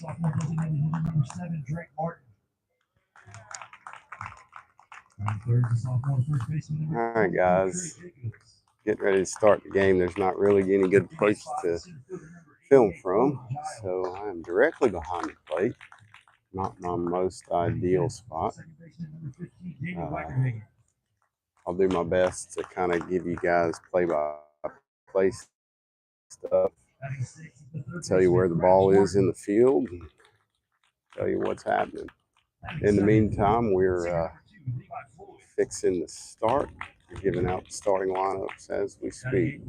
All right, guys, getting ready to start the game. There's not really any good place to film from, so I'm directly behind the plate. Not my most ideal spot. I'll do my best to kind of give you guys play-by-play stuff, tell you where the ball is in the field, and tell you what's happening. In the meantime, we're fixing to start, giving out the starting lineups as we speak.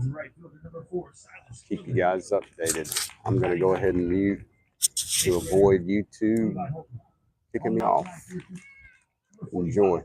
Keep you guys updated. I'm going to go ahead and mute to avoid YouTube kicking me off. Enjoy.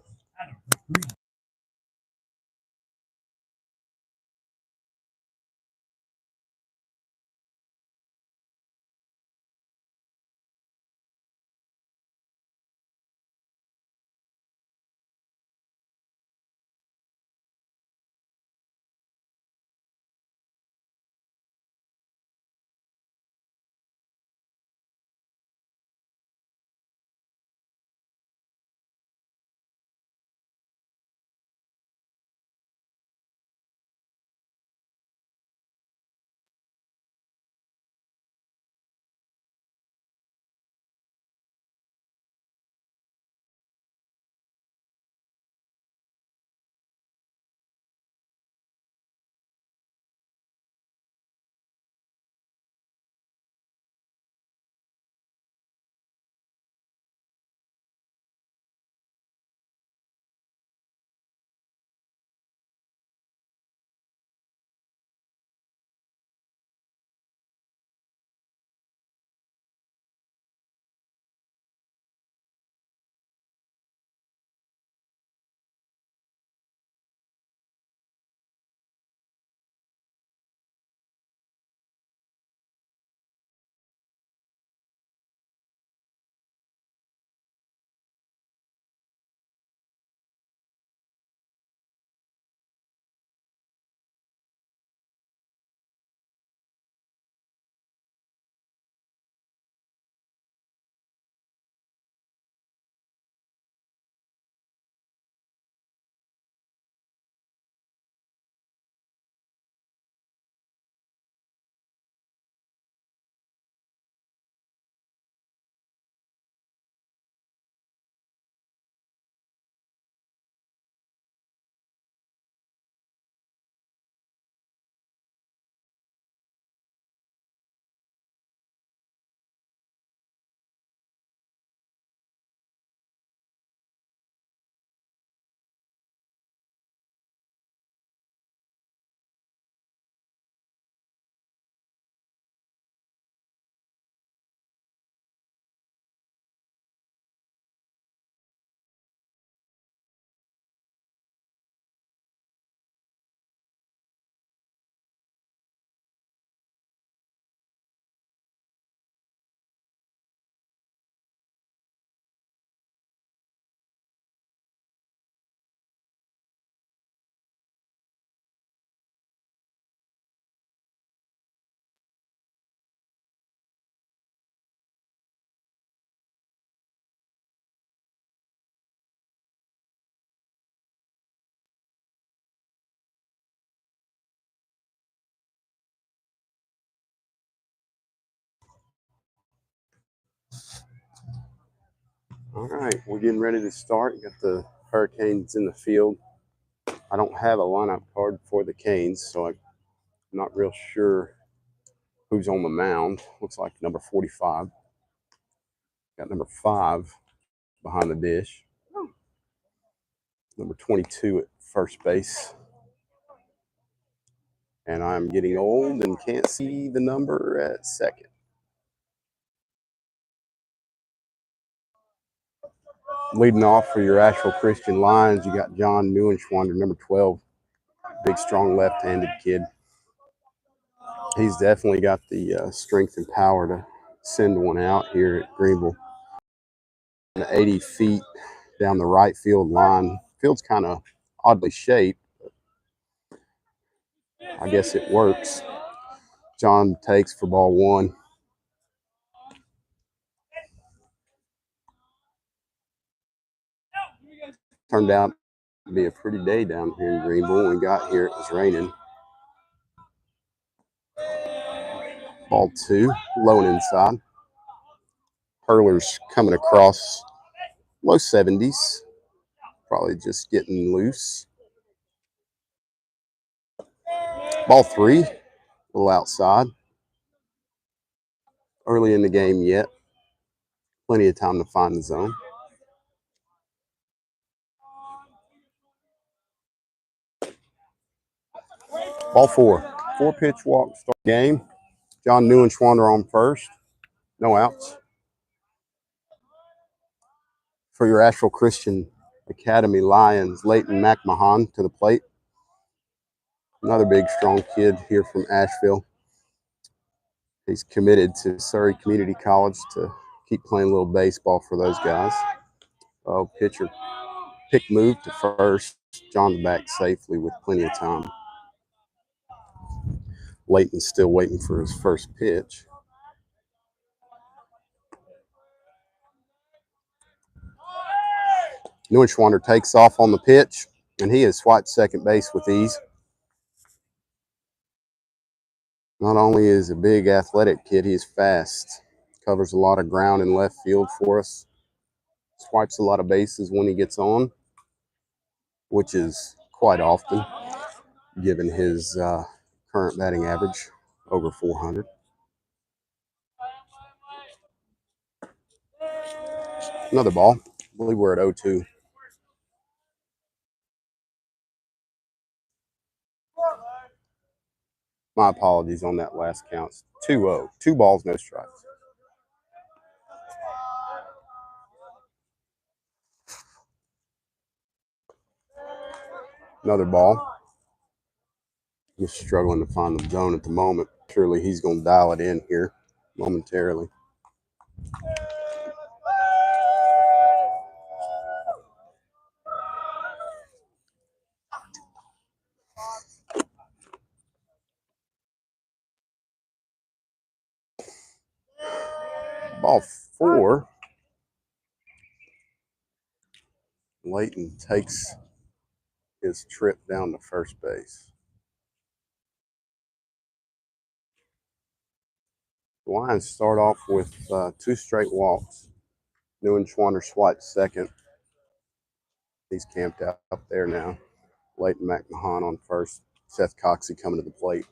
All right, we're getting ready to start. Got the Hurricanes in the field. I don't have a lineup card for the Canes, so I'm not real sure who's on the mound. Looks like number 45. Got number 5 behind the dish. Number 22 at first base. And I'm getting old and can't see the number at second. Leading off for your Asheville Christian Lions, you got John Neuenschwander, number 12. Big, strong left-handed kid. He's definitely got the strength and power to send one out here at Greenville. 80 feet down the right field line. Field's kind of oddly shaped. I guess it works. John takes for ball 1. Turned out to be a pretty day down here in Greenville. When we got here, it was raining. Ball 2, low and inside. Hurler's coming across low 70s. Probably just getting loose. Ball 3, a little outside. Early in the game yet. Plenty of time to find the zone. Ball 4. 4-pitch walk start game. John Neuenschwander on first. No outs. For your Asheville Christian Academy Lions, Leighton McMahon to the plate. Another big, strong kid here from Asheville. He's committed to Surrey Community College to keep playing a little baseball for those guys. Oh, pitcher pick move to first. John's back safely with plenty of time. Leighton's still waiting for his first pitch. Neuenschwander takes off on the pitch, and he has swiped second base with ease. Not only is a big athletic kid, he is fast. Covers a lot of ground in left field for us. Swipes a lot of bases when he gets on, which is quite often, given his current batting average, over 400. Another ball. I believe we're at 0-2. My apologies on that last count. 2-0. 2 balls, no strikes. Another ball. Just struggling to find the zone at the moment. Surely he's going to dial it in here momentarily. Ball 4. Leighton takes his trip down to first base. The Lions start off with 2 straight walks. Neuenschwander swipes second. He's camped out up there now. Leighton McMahon on first. Seth Coxey coming to the plate.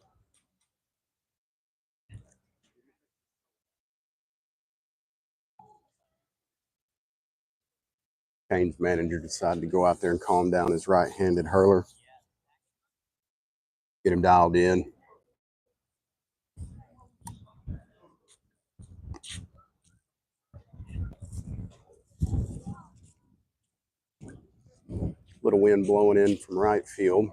Kane's manager decided to go out there and calm down his right-handed hurler. Get him dialed in. Little wind blowing in from right field.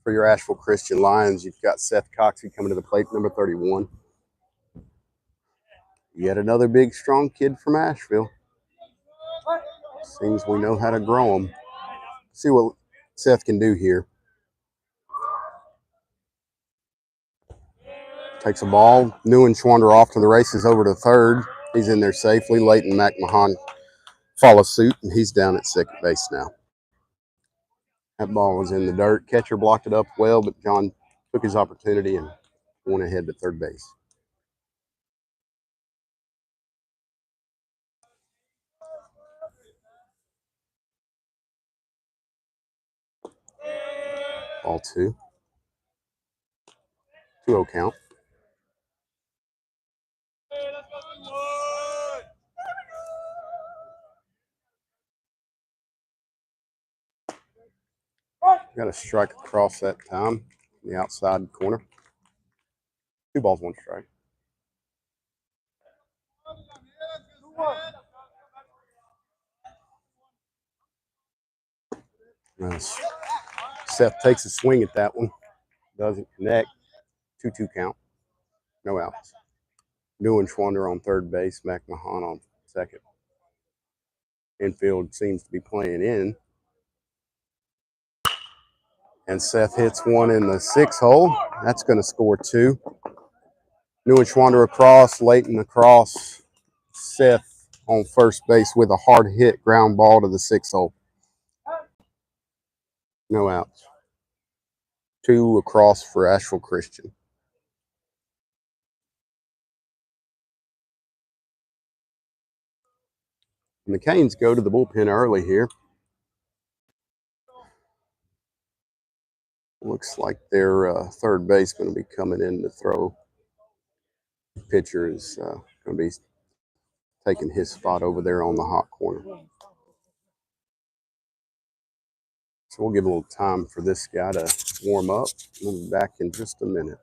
For your Asheville Christian Lions, you've got Seth Coxey coming to the plate, number 31. Yet another big, strong kid from Asheville. Seems we know how to grow him. See what Seth can do here. Takes a ball. Neuenschwander off to the races over to third. He's in there safely. Leighton McMahon follows suit, and he's down at second base now. That ball was in the dirt. Catcher blocked it up well, but John took his opportunity and went ahead to third base. Ball 2. 2-0 count. Got a strike across that time, the outside corner. 2 balls, 1 strike. Seth takes a swing at that one. Doesn't connect. 2-2 count. No outs. Neuenschwander on third base. McMahon on second. Infield seems to be playing in. And Seth hits one in the 6 hole. That's going to score 2. Neuenschwander across. Leighton across. Seth on first base with a hard hit ground ball to the 6 hole. No outs. 2 across for Asheville Christian. And the Canes go to the bullpen early here. Looks like their third baseman will be coming in to throw. Pitcher is going to be taking his spot over there on the hot corner. So we'll give a little time for this guy to warm up. We'll be back in just a minute.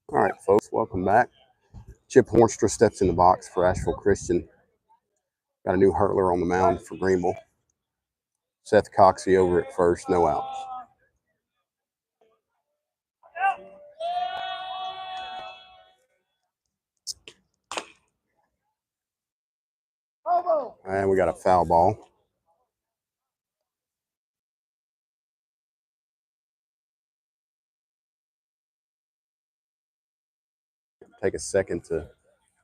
All right, folks, welcome back. Chip Hornstra steps in the box for Asheville Christian. Got a new hurtler on the mound for Greenville. Seth Coxey over at first, no outs. And we got a foul ball. Take a second to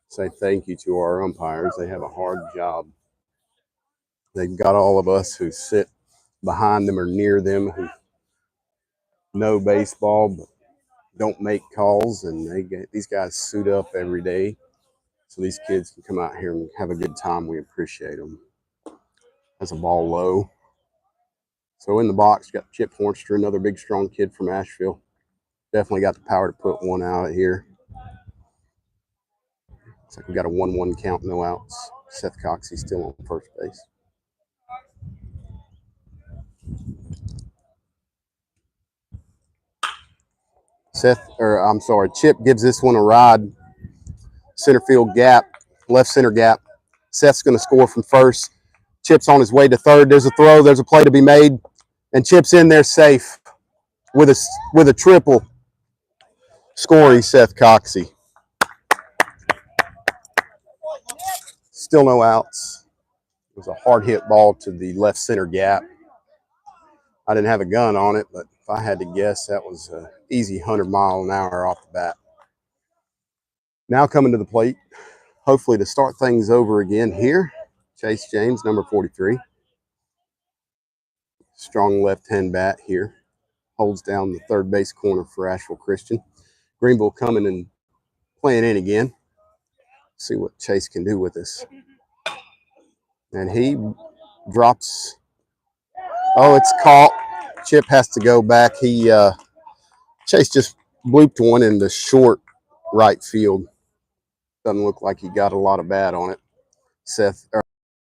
say thank you to our umpires. They have a hard job. They've got all of us who sit behind them or near them who know baseball but don't make calls, and these guys suit up every day so these kids can come out here and have a good time. We appreciate them. That's a ball low. So in the box, got Chip Hornstra, another big, strong kid from Asheville. Definitely got the power to put one out here. Looks like we got a 1-1 count, no outs. Seth Coxey still on first base. Chip gives this one a ride. Center field gap, left center gap. Seth's going to score from first. Chip's on his way to third. There's a throw. There's a play to be made, and Chip's in there safe with a triple, scoring Seth Coxey. Still no outs. It was a hard hit ball to the left center gap. I didn't have a gun on it, but if I had to guess, that was an easy 100-mile-an-hour off the bat. Now coming to the plate, hopefully to start things over again here, Chase James, number 43. Strong left-hand bat here. Holds down the third base corner for Asheville Christian. Greenville coming and playing in again. See what Chase can do with this. And he drops. Oh, it's caught. Chip has to go back. Chase just blooped one in the short right field. Doesn't look like he got a lot of bat on it.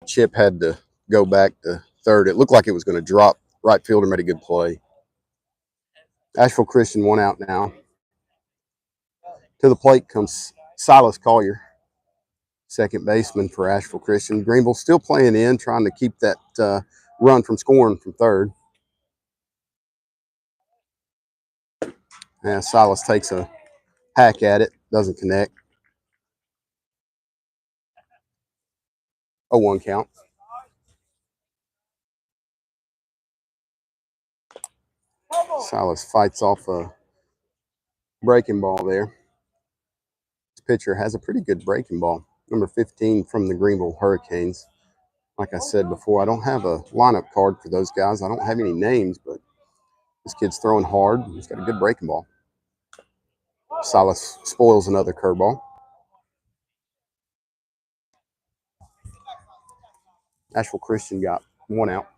Chip had to go back to third. It looked like it was going to drop. Right fielder made a good play. Asheville Christian 1 out now. To the plate comes Silas Collier, second baseman for Asheville Christian. Greenville still playing in, trying to keep that run from scoring from third. And Silas takes a hack at it, doesn't connect. 0-1 count. Silas fights off a breaking ball there. This pitcher has a pretty good breaking ball. Number 15 from the Greenville Hurricanes. Like I said before, I don't have a lineup card for those guys. I don't have any names, but this kid's throwing hard. He's got a good breaking ball. Silas spoils another curveball. Asheville Christian got 1 out.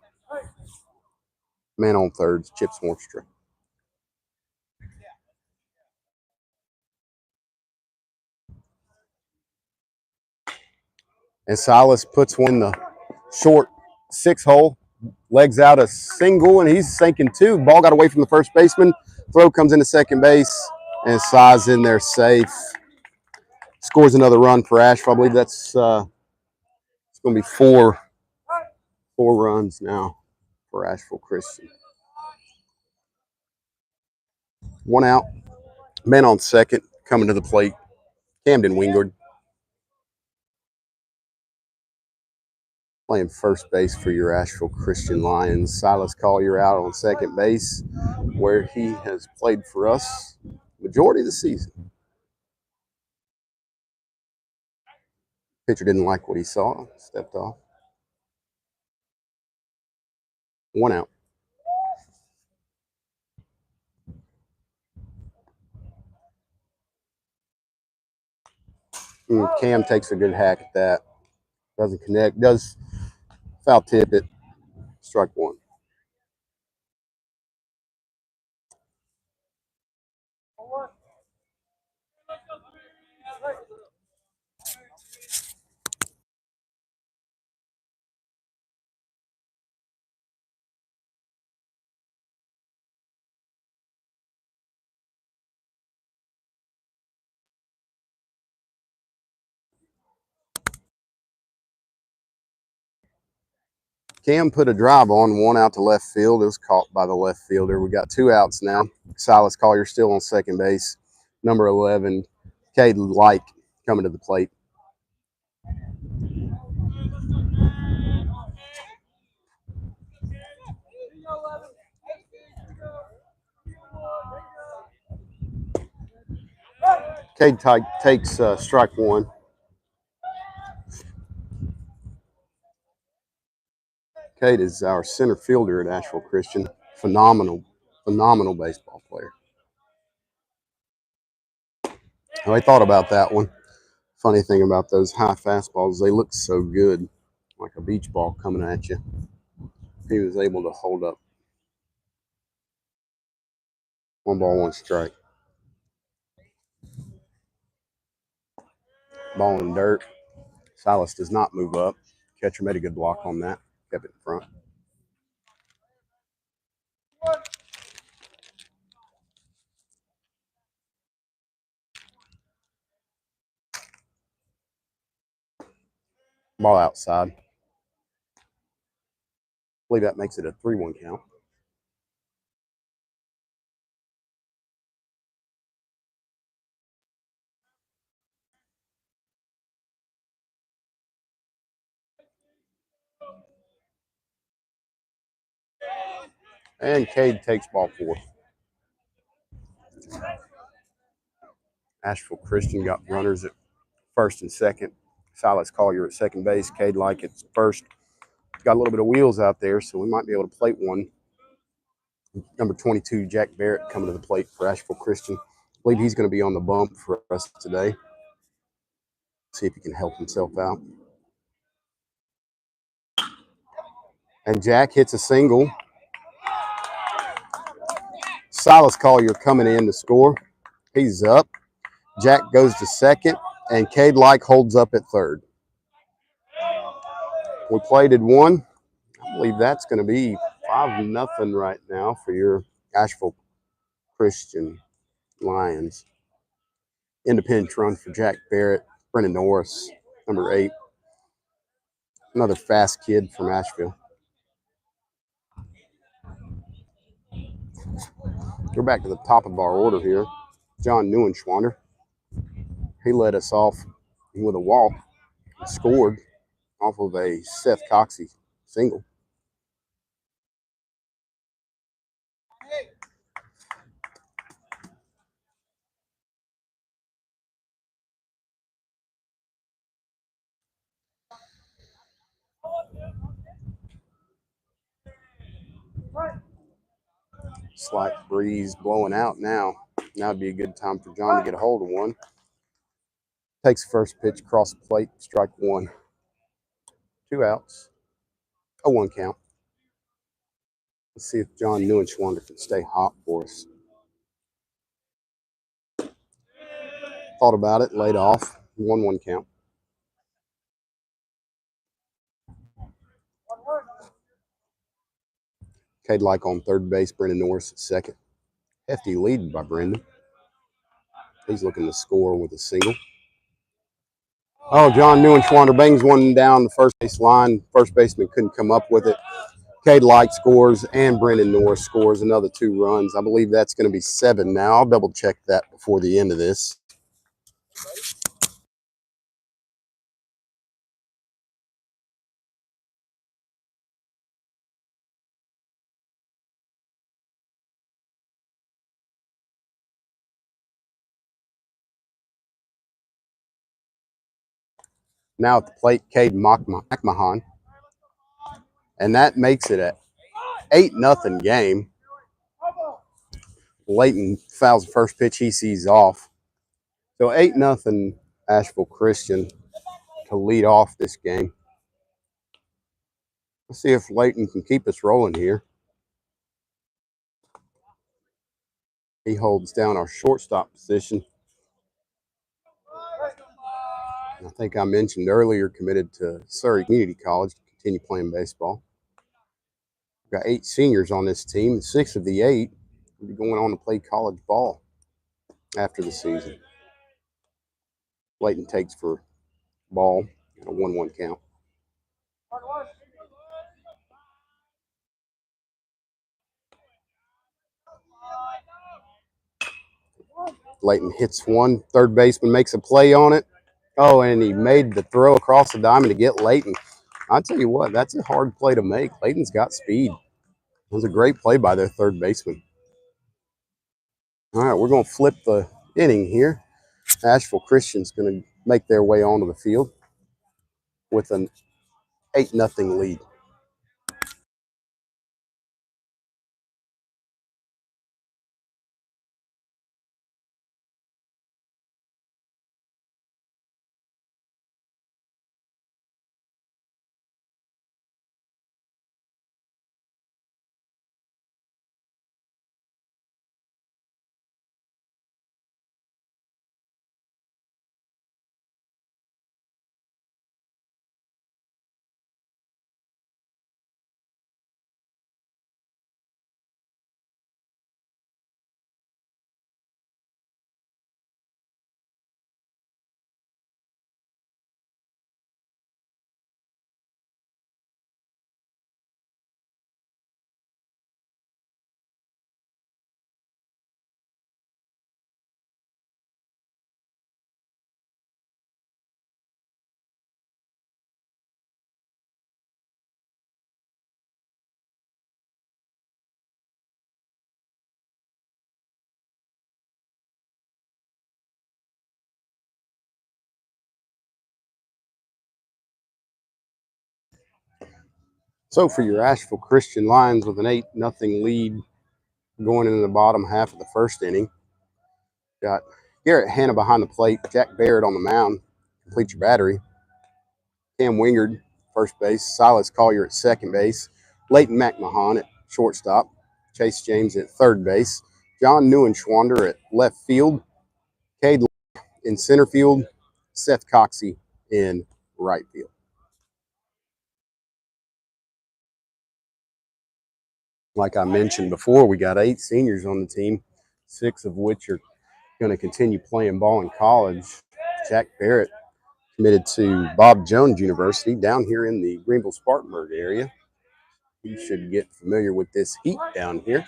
Man on third, Chip Swarmstra. And Silas puts one in the short 6-hole, legs out a single, and he's sinking 2. Ball got away from the first baseman. Throw comes into second base, and Si's in there safe. Scores another run for Asheville. I believe that's it's going to be four runs now for Asheville Christian. 1 out. Man on second, coming to the plate, Camden Wingard. Playing first base for your Asheville Christian Lions. Silas Collier out on second base, where he has played for us majority of the season. Pitcher didn't like what he saw, stepped off. 1 out. Cam takes a good hack at that. Doesn't connect. Does foul tip it. Strike 1. Cam put a drive on, 1 out to left field. It was caught by the left fielder. We got 2 outs now. Silas Collier still on second base. Number 11, Cade Light coming to the plate. Cade takes strike 1. Cade is our center fielder at Asheville Christian. Phenomenal baseball player. I thought about that one. Funny thing about those high fastballs, they look so good, like a beach ball coming at you. He was able to hold up. 1 ball, 1 strike. Ball in dirt. Silas does not move up. Catcher made a good block on that. Kept it in front. Ball outside. I believe that makes it a 3-1 count. And Cade takes ball 4. Asheville Christian got runners at first and second. Silas Collier at second base. Cade Like at first. Got a little bit of wheels out there, so we might be able to plate one. Number 22, Jack Barrett, coming to the plate for Asheville Christian. I believe he's going to be on the bump for us today. See if he can help himself out. And Jack hits a single. Silas Collier coming in to score. He's up. Jack goes to second, and Cade Like holds up at third. We plated 1. I believe that's going to be 5-0 right now for your Asheville Christian Lions. Independent run for Jack Barrett, Brendan Norris, number 8. Another fast kid from Asheville. Go back to the top of our order here. John Neuenschwander. He led us off with a walk and scored off of a Seth Coxey single. Slight breeze blowing out now. Now would be a good time for John to get a hold of one. Takes first pitch across the plate, strike 1. 2 outs. A 1 count. Let's see if John Neuenschwander can stay hot for us. Thought about it, laid off. 1-1 count. Cade Like on third base, Brendan Norris at second. Hefty lead by Brendan. He's looking to score with a single. Oh, John Neuenschwander bangs one down the first base line. First baseman couldn't come up with it. Cade Light scores, and Brendan Norris scores another 2 runs. I believe that's going to be 7 now. I'll double check that before the end of this. Now at the plate, Cade McMahon. And that makes it an 8-0 game. Layton fouls the first pitch he sees off. So 8-0 Asheville Christian to lead off this game. Let's see if Layton can keep us rolling here. He holds down our shortstop position. I think I mentioned earlier, committed to Surrey Community College to continue playing baseball. We've got 8 seniors on this team, and 6 of the 8 will be going on to play college ball after the season. Layton takes for ball and a 1-1 count. Layton hits one. Third baseman makes a play on it. Oh, and he made the throw across the diamond to get Layton. I'll tell you what, that's a hard play to make. Layton's got speed. It was a great play by their third baseman. All right, we're going to flip the inning here. Asheville Christian's going to make their way onto the field with an 8-0 lead. So for your Asheville Christian Lions with an 8-0 lead going into the bottom half of the first inning, got Garrett Hanna behind the plate, Jack Barrett on the mound, complete your battery. Cam Wingard, first base, Silas Collier at second base, Layton McMahon at shortstop, Chase James at third base, John Neuenschwander at left field, Cade in center field, Seth Coxey in right field. Like I mentioned before, we got 8 seniors on the team, 6 of which are going to continue playing ball in college. Jack Barrett committed to Bob Jones University down here in the Greenville Spartanburg area. You should get familiar with this heat down here.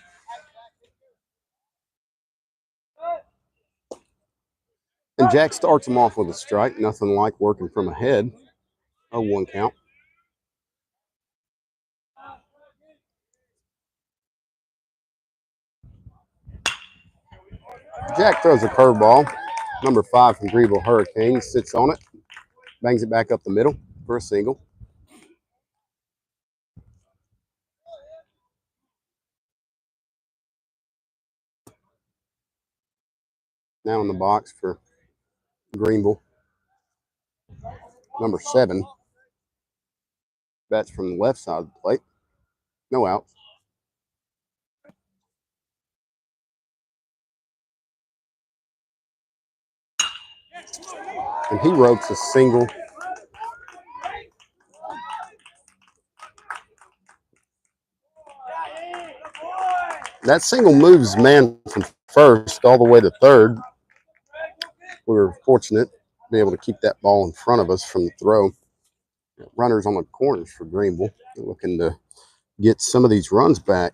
And Jack starts him off with a strike. Nothing like working from ahead. 0-1 count. Jack throws a curveball. Number 5 from Greenville Hurricane sits on it. Bangs it back up the middle for a single. Now in the box for Greenville. Number 7. Bats from the left side of the plate. No outs. And he ropes a single. That single moves man from first all the way to third. We were fortunate to be able to keep that ball in front of us from the throw. Runners on the corners for Greenville. They're looking to get some of these runs back.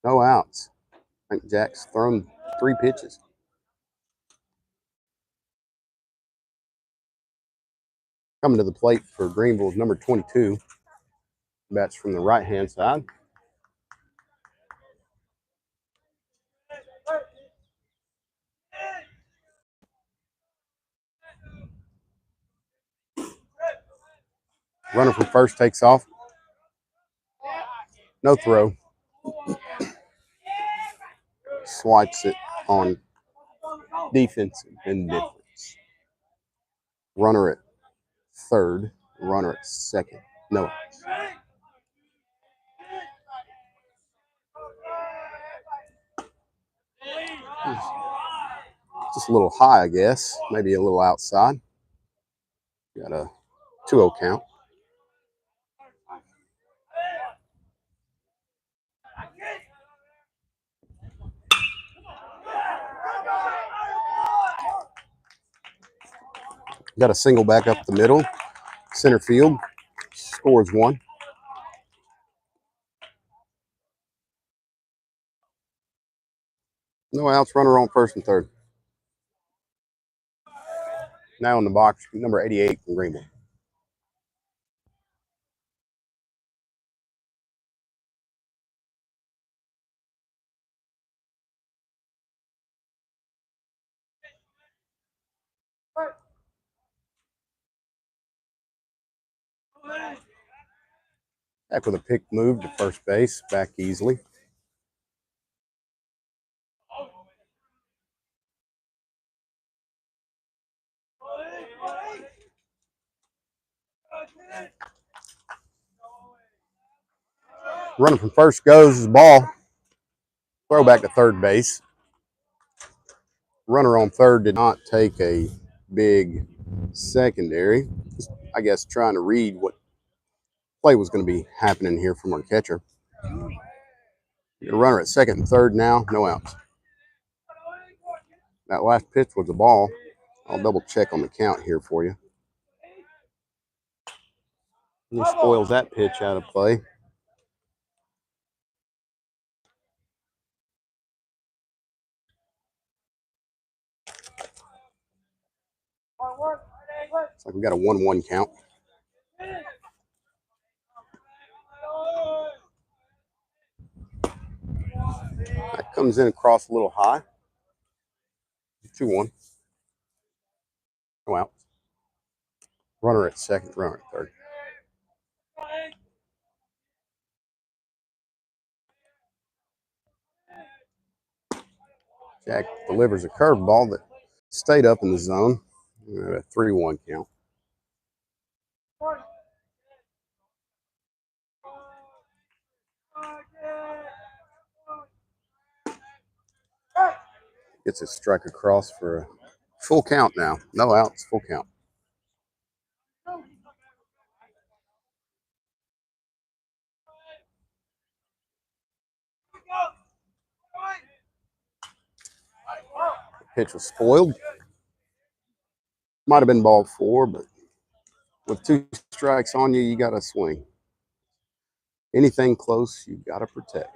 No outs. I think Jack's thrown 3 pitches. Coming to the plate for Greenville is number 22. Bats from the right-hand side. Runner from first takes off. No throw. Swipes it on defensive indifference. Runner at third. Runner at second. No. Just a little high, I guess. Maybe a little outside. Got a 2-0 count. Got a single back up the middle. Center field. Scores 1. No outs. Runner on first and third. Now in the box, number 88 from Greenville. Back with a pick move to first base. Back easily. Running from first goes the ball. Throw back to third base. Runner on third did not take a big secondary. Just, I guess, trying to read what play was going to be happening here from our catcher. A runner at second and third now. No outs. That last pitch was a ball. I'll double check on the count here for you. He spoils that pitch out of play. Looks like we got a 1-1 count. That comes in across a little high. 2-1. No out. Runner at second, runner at third. Jack delivers a curveball that stayed up in the zone. A 3-1 count. Gets a strike across for a full count now. No outs, full count. Pitch was spoiled. Might have been ball 4, but with 2 strikes on you, you got to swing. Anything close, you got to protect.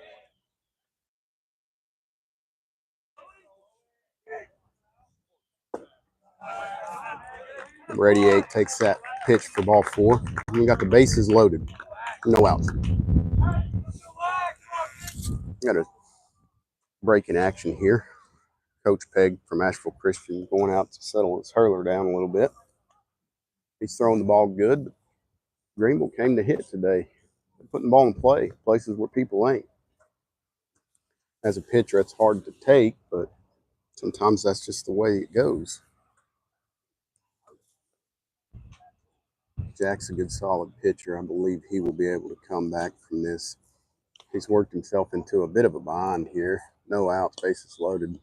Number 88 takes that pitch for ball 4. You got the bases loaded. No outs. Got a break in action here. Coach Peg from Asheville Christian going out to settle his hurler down a little bit. He's throwing the ball good, but Greenville came to hit today. They're putting the ball in play, places where people ain't. As a pitcher, it's hard to take, but sometimes that's just the way it goes. Jack's a good, solid pitcher. I believe he will be able to come back from this. He's worked himself into a bit of a bind here. No outs, bases loaded.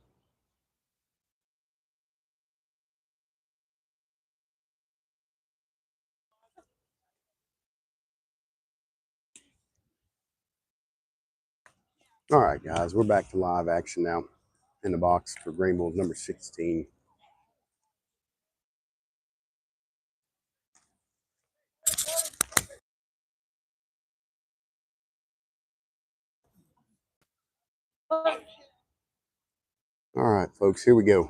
All right, guys, we're back to live action now. In the box for Greenville, number 16. All right, folks, here we go.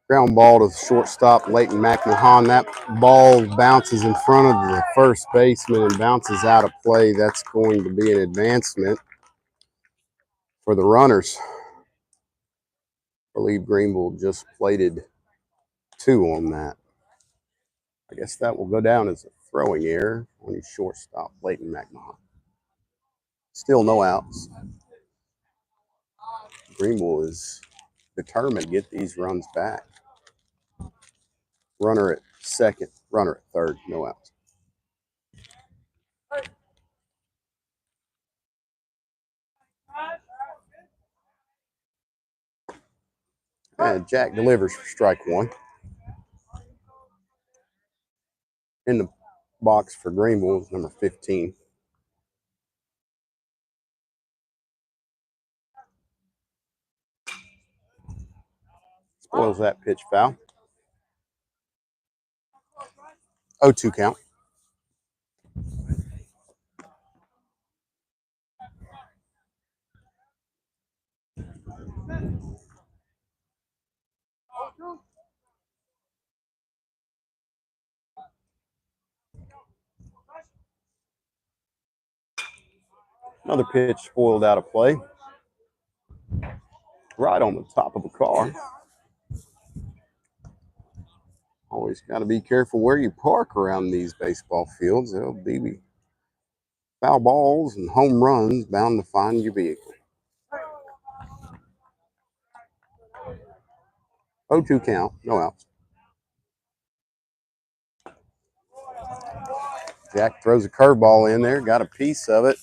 Ground ball to the shortstop, Leighton McMahon. That ball bounces in front of the first baseman and bounces out of play. That's going to be an advancement for the runners. I believe Greenville just plated 2 on that. I guess that will go down as a throwing error on his shortstop, Leighton McMahon. Still no outs. Greenville is determined to get these runs back. Runner at second, runner at third, no outs. And Jack delivers for strike 1. In the box for Greenville is number 15. Spoils that pitch foul. 0-2 count. Another pitch spoiled out of play. Right on the top of a car. Always got to be careful where you park around these baseball fields. There'll be foul balls and home runs bound to find your vehicle. 0-2 count, no outs. Jack throws a curveball in there, got a piece of it.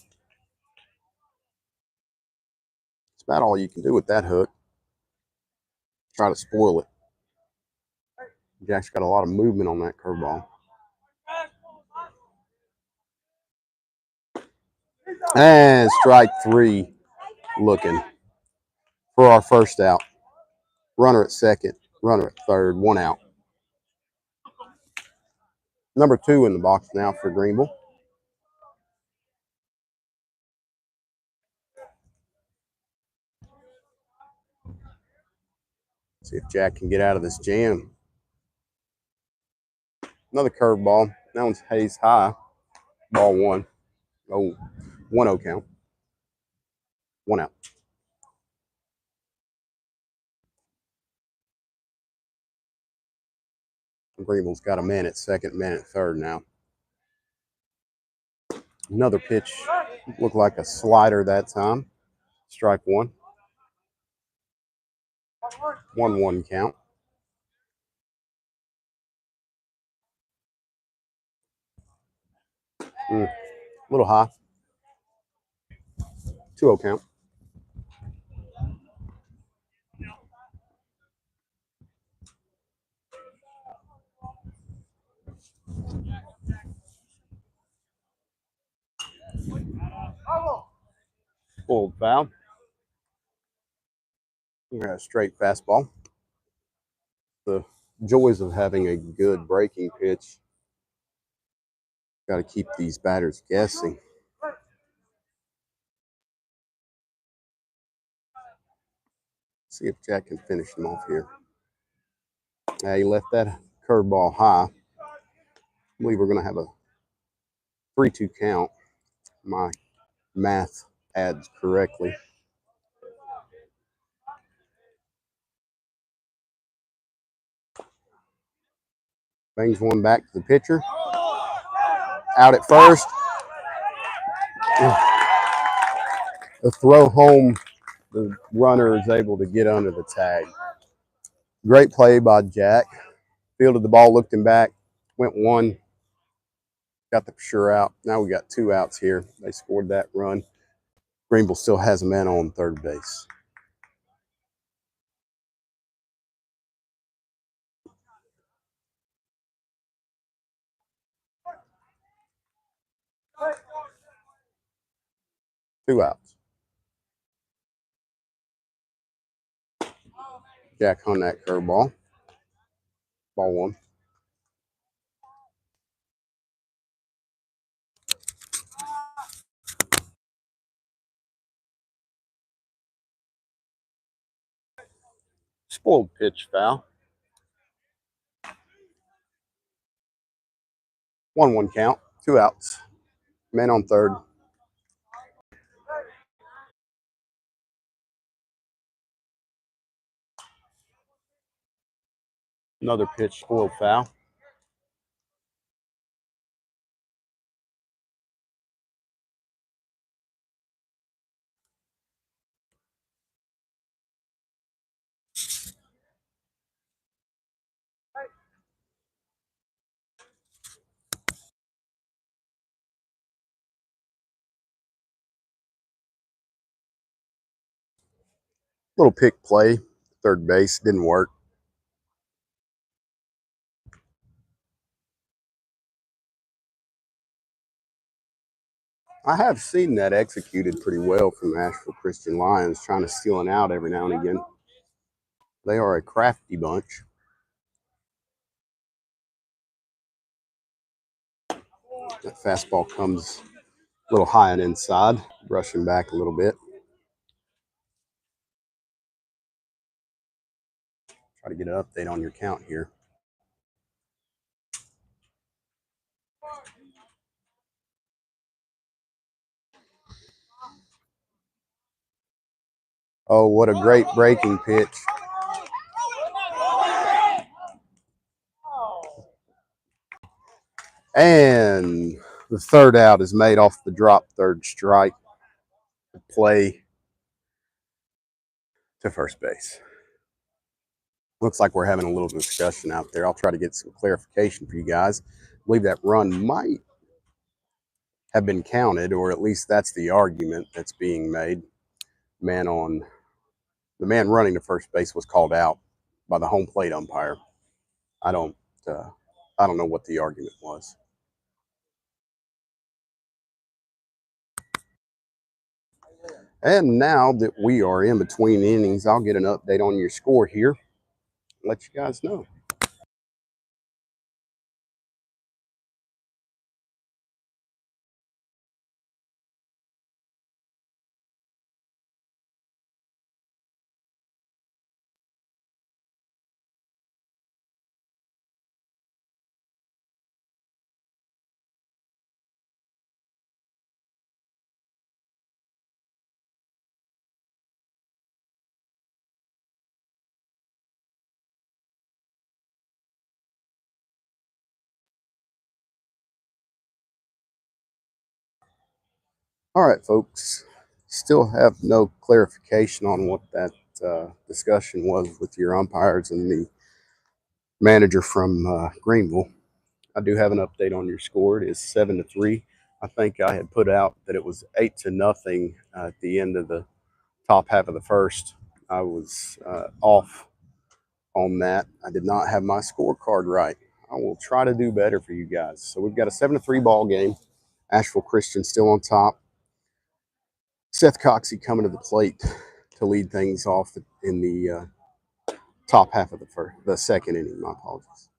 It's about all you can do with that hook. Try to spoil it. Jack's got a lot of movement on that curveball. And strike 3 looking for our first out. Runner at second, runner at third, 1 out. Number 2 in the box now for Greenville. See if Jack can get out of this jam. Another curveball. That one's Hayes high. Ball 1. 1-0 count. 1 out. Greenville's got a man at second, man at third now. Another pitch. Looked like a slider that time. Strike 1. 1-1 count. A little high. 2-0 count. Spoiled foul. We got a straight fastball. The joys of having a good breaking pitch. Got to keep these batters guessing. See if Jack can finish him off here. Now he left that curveball high. I believe we're going to have a 3-2 count. My math adds correctly. Bangs one back to the pitcher. Out at first. The throw home, the runner is able to get under the tag. Great play by Jack. Fielded the ball, looked him back, went one, got the sure out. Now we got 2 outs here. They scored that run. Greenville still has a man on third base. Two outs. Jack on that curveball. Ball one. Spoiled pitch foul. 1-1 count. 2 outs. Man on third. Another pitch, spoiled foul. Little pick play. Third base. Didn't work. I have seen that executed pretty well from the Asheville Christian Lions, trying to steal an out every now and again. They are a crafty bunch. That fastball comes a little high and inside, brushing back a little bit. Try to get an update on your count here. Oh, what a great breaking pitch. And the third out is made off the drop third strike. Play to first base. Looks like we're having a little discussion out there. I'll try to get some clarification for you guys. I believe that run might have been counted, or at least that's the argument that's being made. The man running to first base was called out by the home plate umpire. I don't know what the argument was. And now that we are in between innings, I'll get an update on your score here. Let you guys know. All right, folks. Still have no clarification on what that discussion was with your umpires and the manager from Greenville. I do have an update on your score. It is 7-3. I think I had put out that it was 8-0 at the end of the top half of the first. I was off on that. I did not have my scorecard right. I will try to do better for you guys. So we've got a 7-3 ball game. Asheville Christian still on top. Seth Coxey coming to the plate to lead things off in the top half of the second inning. My apologies.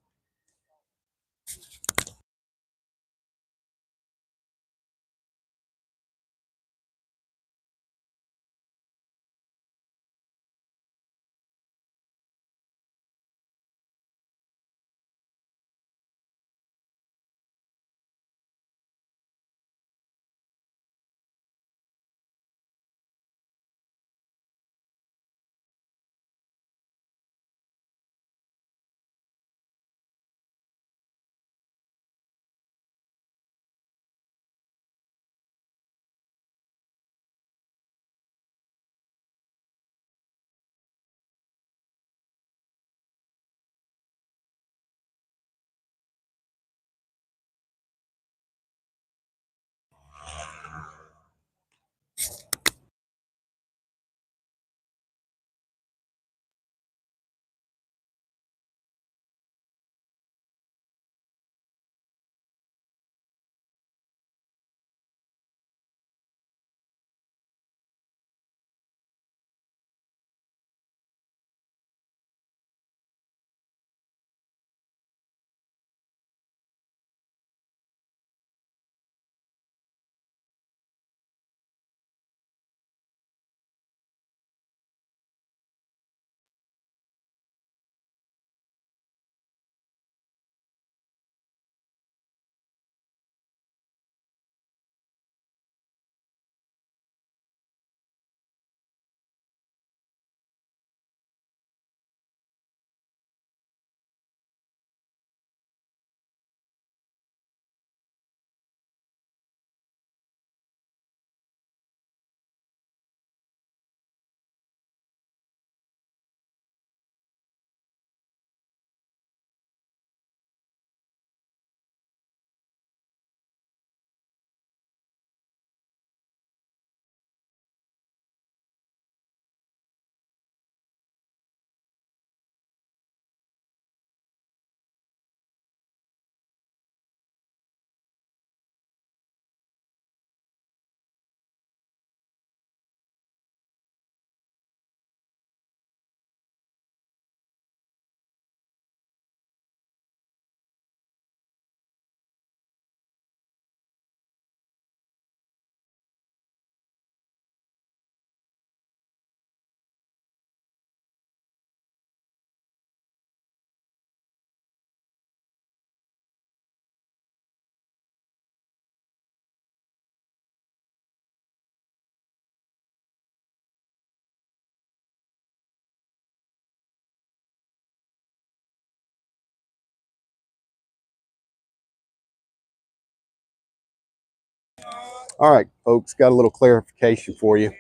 All right, folks, got a little clarification for you.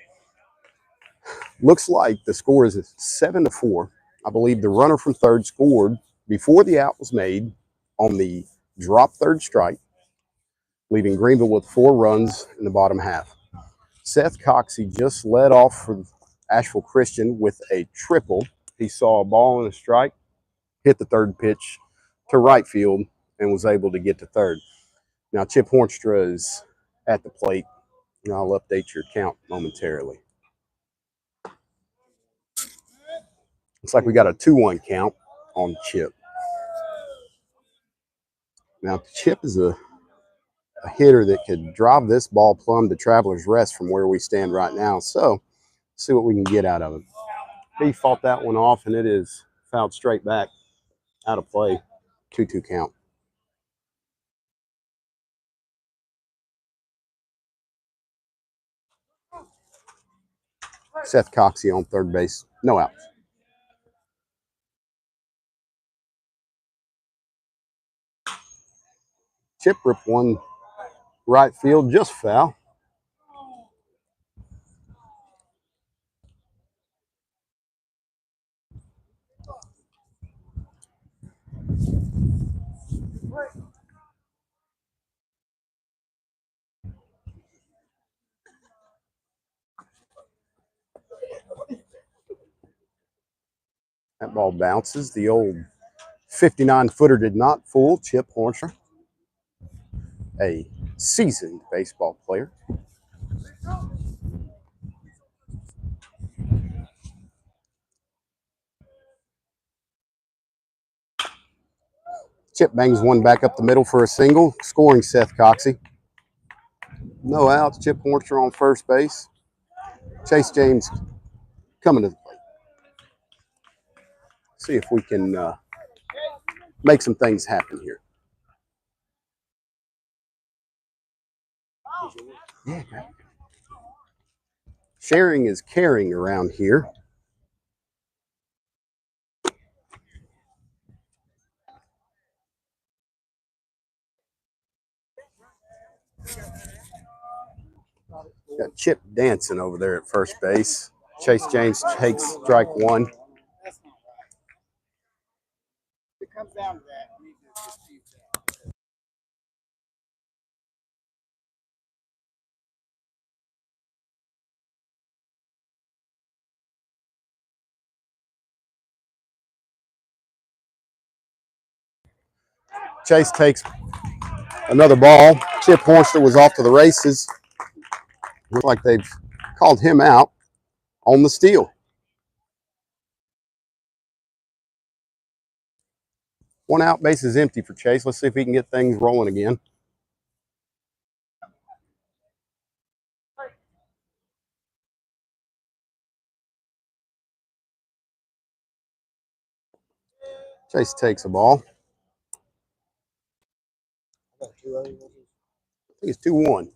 Looks like the score is 7-4. I believe the runner from third scored before the out was made on the drop third strike, leaving Greenville with 4 runs in the bottom half. Seth Coxey just led off for Asheville Christian with a triple. He saw a ball and a strike, hit the third pitch to right field, and was able to get to third. Now, Chip Hornstra is at the plate, and I'll update your count momentarily. Looks like we got a 2-1 count on Chip. Now, Chip is a hitter that could drive this ball plumb to Travelers Rest from where we stand right now. So, see what we can get out of him. He fought that one off, and it is fouled straight back out of play. 2-2 count. Seth Coxey on third base. No outs. Chip ripped one right field, just foul. That ball bounces. The old 59-footer did not fool Chip Hornstra, a seasoned baseball player. Chip bangs one back up the middle for a single, scoring Seth Coxey. No outs. Chip Horcher on first base. Chase James coming to the plate. See if we can make some things happen here. Yeah. Sharing is caring around here. Got Chip dancing over there at first base. Chase James takes strike one. It comes down to that. Chase takes another ball. Chip Horster was off to the races. Looks like they've called him out on the steal. One out, base is empty for Chase. Let's see if he can get things rolling again. Chase takes a ball. I think it's 2-1. I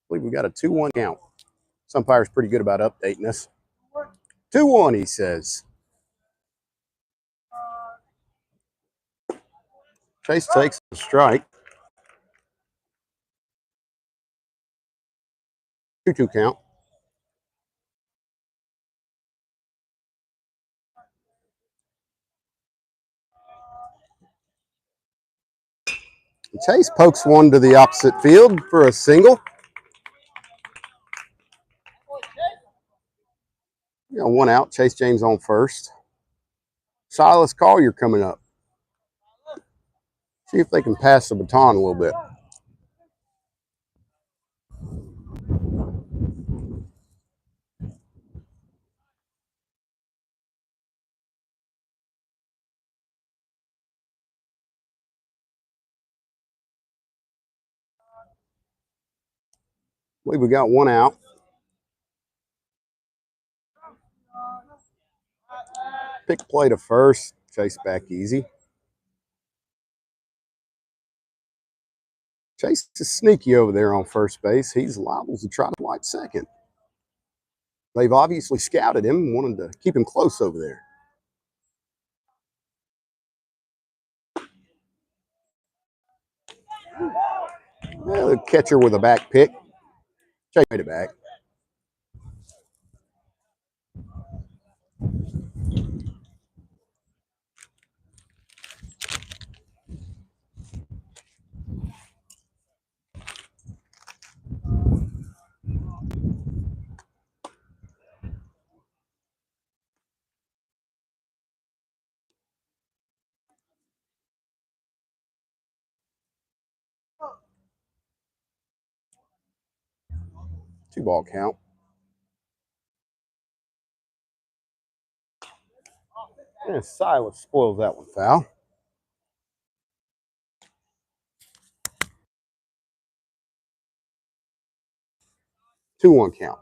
believe we got a 2-1 count. Umpire's pretty good about updating us. 2-1, he says. Chase takes a strike. 2-2 count. Chase pokes one to the opposite field for a single. You got one out. Chase James on first. Silas Collier coming up. See if they can pass the baton a little bit. I believe we got one out. Pick play to first. Chase back easy. Chase is sneaky over there on first base. He's liable to try to light second. They've obviously scouted him and wanted to keep him close over there. Well, the catcher with a back pick. Chase made it back. Two-ball count. And Silas spoils that one foul. Two-one count.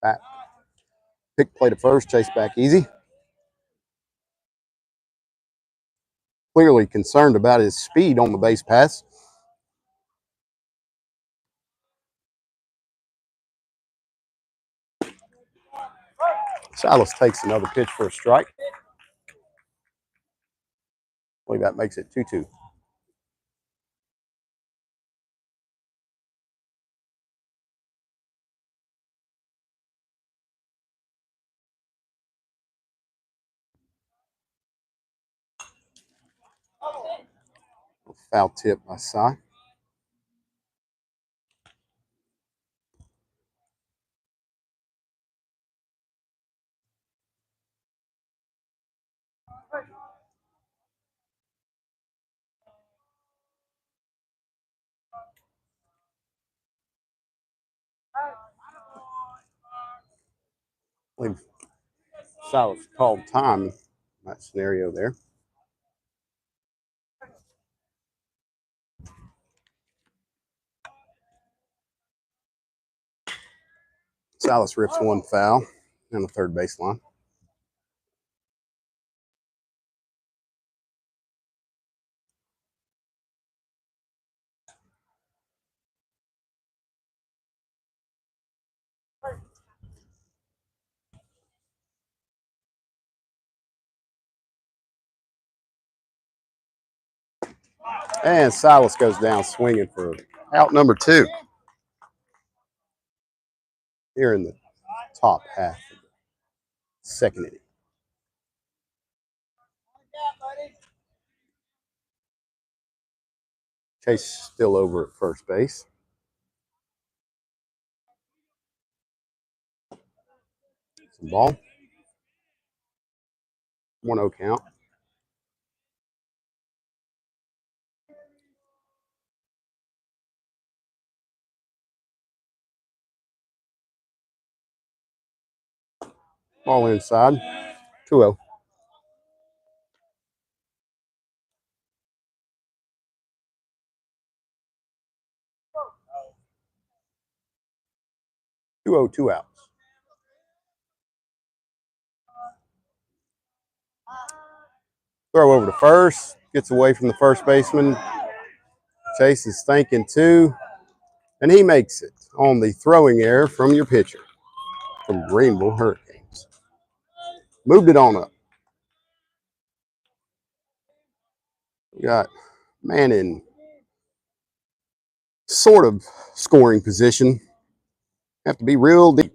Back. Pick play to first. Chase back easy. Clearly concerned about his speed on the base pass. Silas takes another pitch for a strike. I believe that makes it 2-2. Foul tip by Cy. believe Silas called time in that scenario there. Silas rips one foul on the third baseline. And Silas goes down swinging for out number 2 here in the top half of the second inning. Chase still over at first base. Some ball. 1-0 count. Ball inside. 2-0. Two outs. Throw over to first. Gets away from the first baseman. Chase is thinking too. And he makes it on the throwing error from your pitcher from Greenville Hurricanes. Moved it on up. We got man in sort of scoring position. Have to be real deep.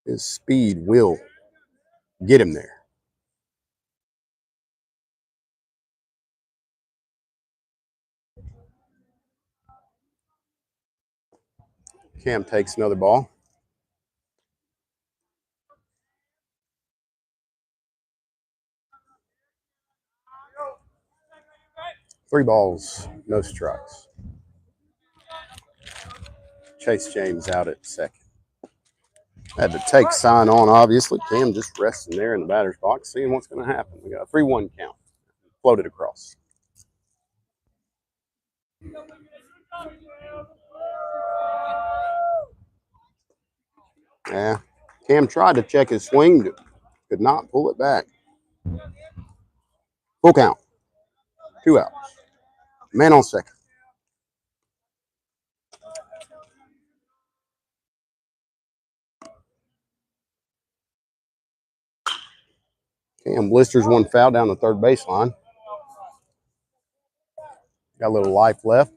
His speed will get him there. Cam takes another ball. Three balls, no strikes. Chase James out at second. Had to take sign on, obviously. Cam just resting there in the batter's box, seeing what's going to happen. We got a 3-1 count. Floated across. Yeah. Cam tried to check his swing, could not pull it back. Full count. 2 outs. Man on second. Cam blisters one foul down the third baseline. Got a little life left.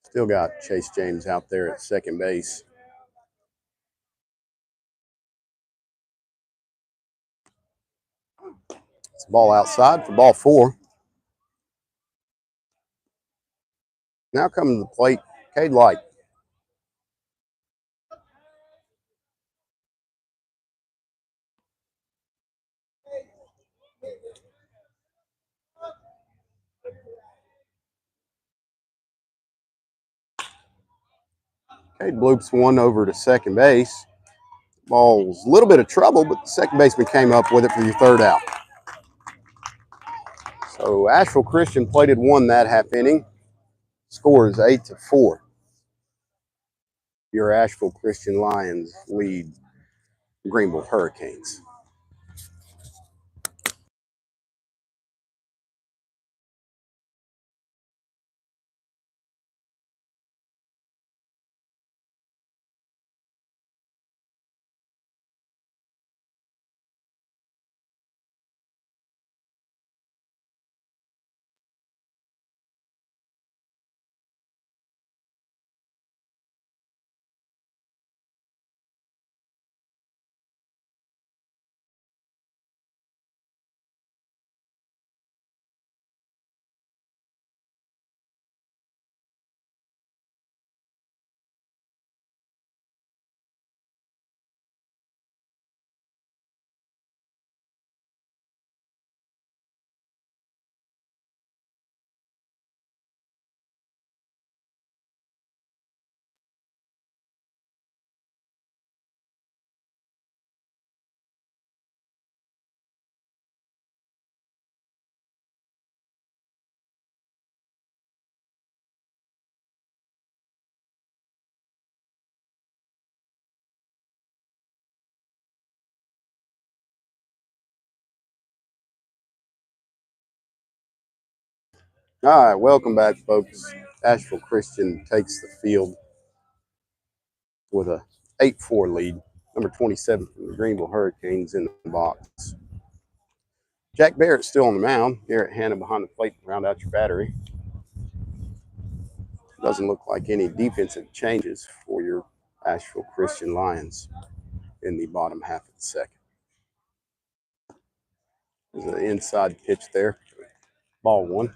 Still got Chase James out there at second base. It's a ball outside for ball 4. Now coming to the plate, Cade Light. Cade bloops one over to second base. Ball's a little bit of trouble, but the second baseman came up with it for your third out. So Asheville Christian plated one that half inning. Score is 8-4. Your Asheville Christian Lions lead Greenville Hurricanes. All right, welcome back, folks. Asheville Christian takes the field with a 8-4 lead. Number 27 from the Greenville Hurricanes in the box. Jack Barrett's still on the mound. Garrett Hanna behind the plate to round out your battery. Doesn't look like any defensive changes for your Asheville Christian Lions in the bottom half of the second. There's an inside pitch there. Ball one.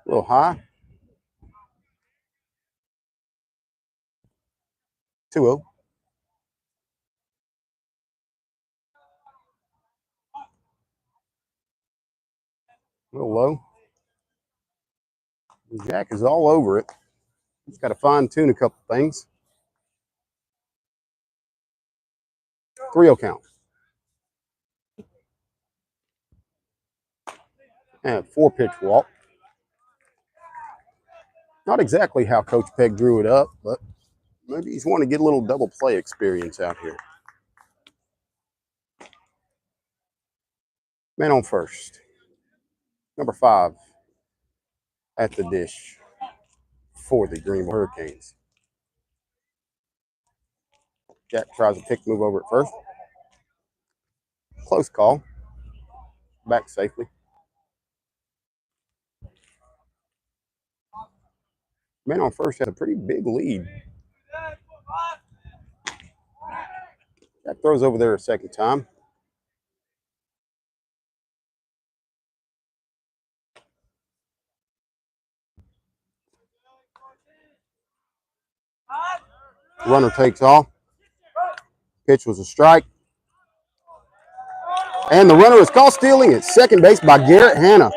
A little high. 2-0. A little low. Jack is all over it. He's got to fine tune a couple things. 3-0 count. And 4-pitch walk. Not exactly how Coach Pegg drew it up, but maybe he's wanting to get a little double play experience out here. Man on first. Number 5 at the dish for the Greenville Hurricanes. Jack tries a pick move over at first. Close call. Back safely. Man on first had a pretty big lead. Jack throws over there a second time. Runner takes off. Pitch was a strike. And the runner is caught stealing at second base by Garrett Hanna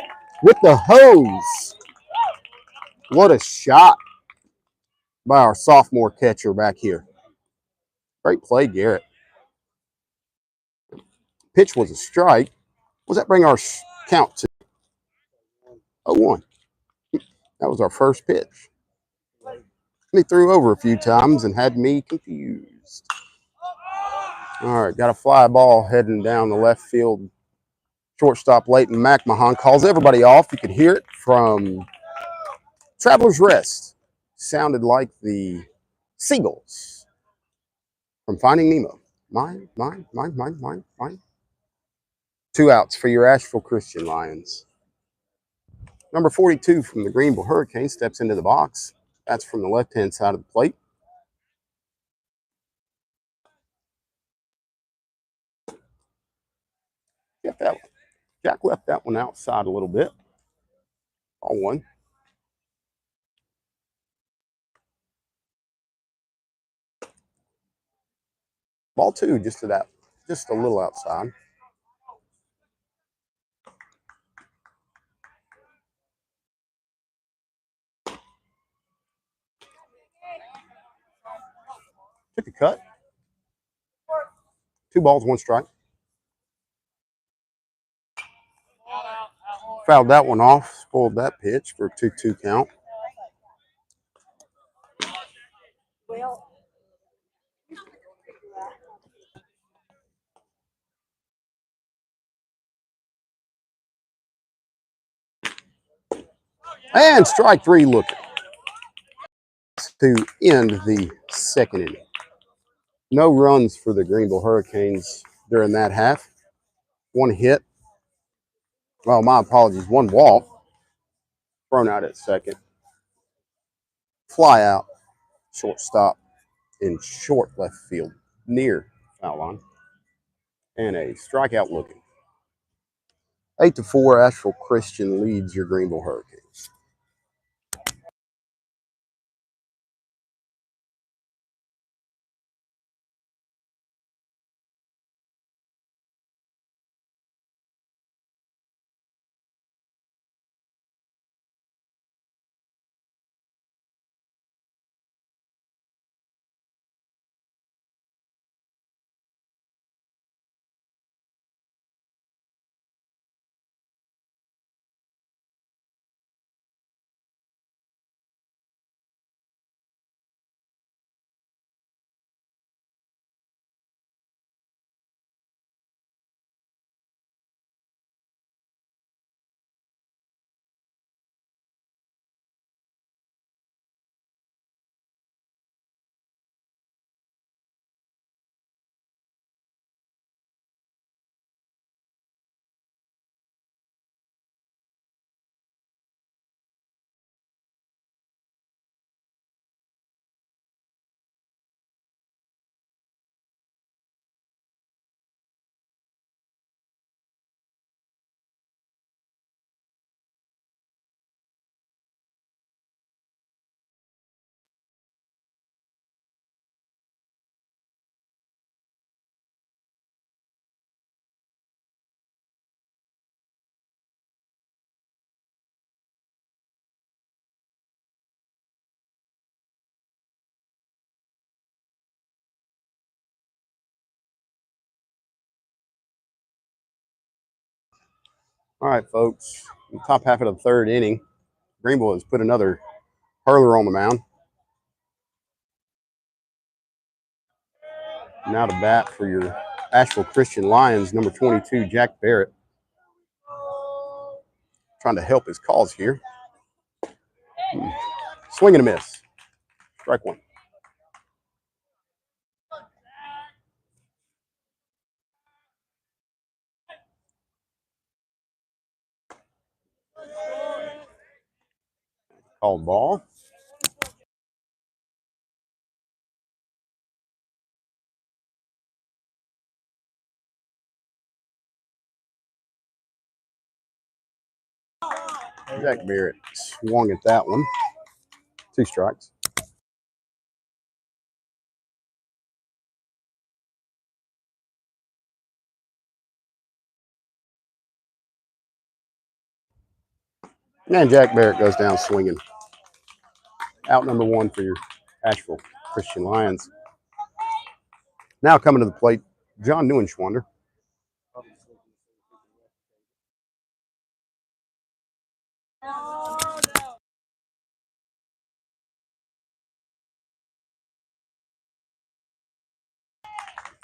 with the hose. What a shot by our sophomore catcher back here. Great play, Garrett. Pitch was a strike. What does that bring our count to? 0-1. That was our first pitch. He threw over a few times and had me confused. All right, got a fly ball heading down the left field. Shortstop Leighton McMahon calls everybody off. You could hear it from Traveler's Rest. Sounded like the seagulls from Finding Nemo. Mine. 2 outs for your Asheville Christian Lions. Number 42 from the Greenville Hurricanes steps into the box. That's from the left-hand side of the plate. Jack left that one outside a little bit. Ball 1. Ball 2, just a little outside. Took a cut. 2 balls, 1 strike. Fouled that one off. Spoiled that pitch for a 2-2 count. And strike 3 looking to end the second inning. No runs for the Greenville Hurricanes during that half. 1 hit. Well, my apologies. 1 walk. Thrown out at second. Fly out. Shortstop in short left field. Near foul line. And a strikeout looking. 8-4, Asheville Christian leads your Greenville Hurricanes. All right, folks. In the top half of the third inning, Greenville has put another hurler on the mound. Now to bat for your Asheville Christian Lions, number 22, Jack Barrett. Trying to help his cause here. Swing and a miss. Strike one. Called ball. Jack Barrett swung at that one. 2 strikes. And Jack Barrett goes down swinging. Out number 1 for your Asheville Christian Lions. Now coming to the plate, John Neuenschwander.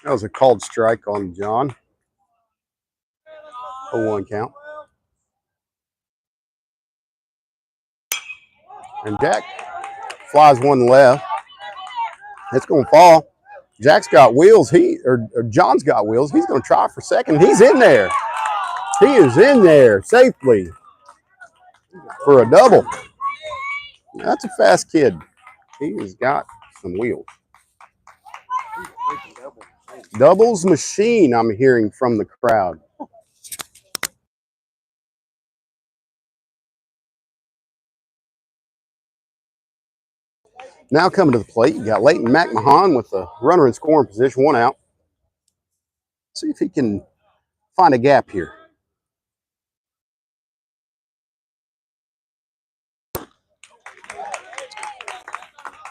That was a called strike on John. 0-1 count. And Jack flies one left. It's going to fall. Jack's got wheels. Or John's got wheels. He's going to try for second. He's in there. He is in there safely for a double. That's a fast kid. He has got some wheels. Doubles machine, I'm hearing from the crowd. Now coming to the plate, you got Leighton McMahon with the runner in scoring position, 1 out. See if he can find a gap here.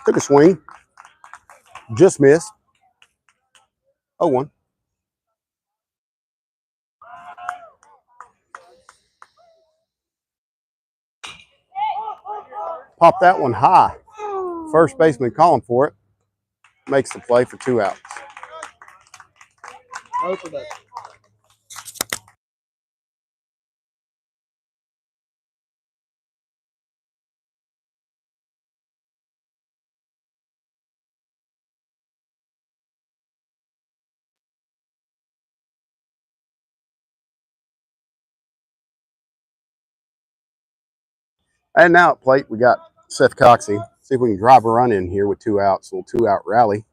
Took a swing. Just missed. 0-1. Pop that one high. First baseman calling for it. Makes the play for 2 outs. And now at plate, we got Seth Coxey. See if we can drive a run in here with 2 outs. A little 2-out rally.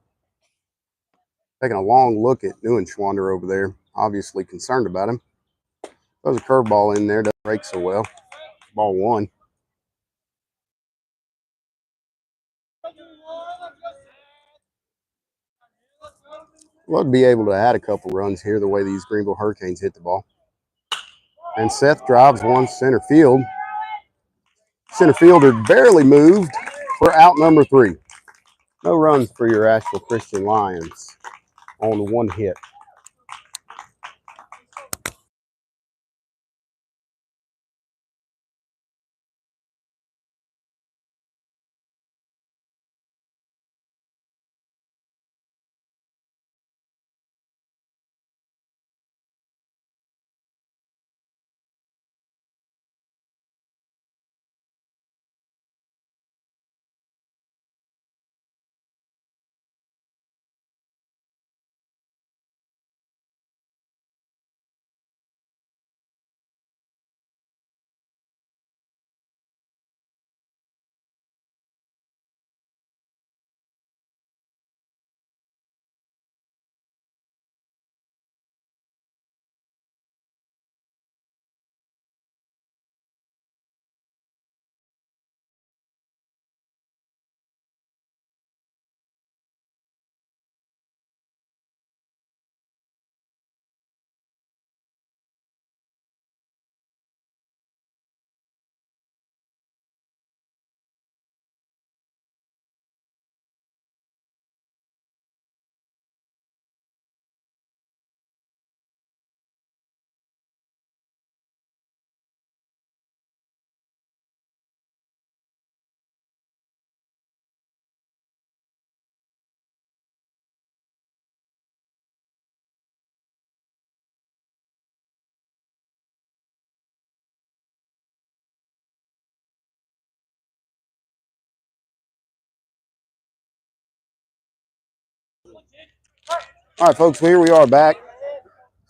Taking a long look at Neuenschwander over there. Obviously concerned about him. Throws a curveball in there. Doesn't break so well. Ball 1. Love to be able to add a couple runs here the way these Greenville Hurricanes hit the ball. And Seth drives one center field. Center fielder barely moved for out number 3. No runs for your Asheville Christian Lions on 1 hit. All right, folks, here we are back.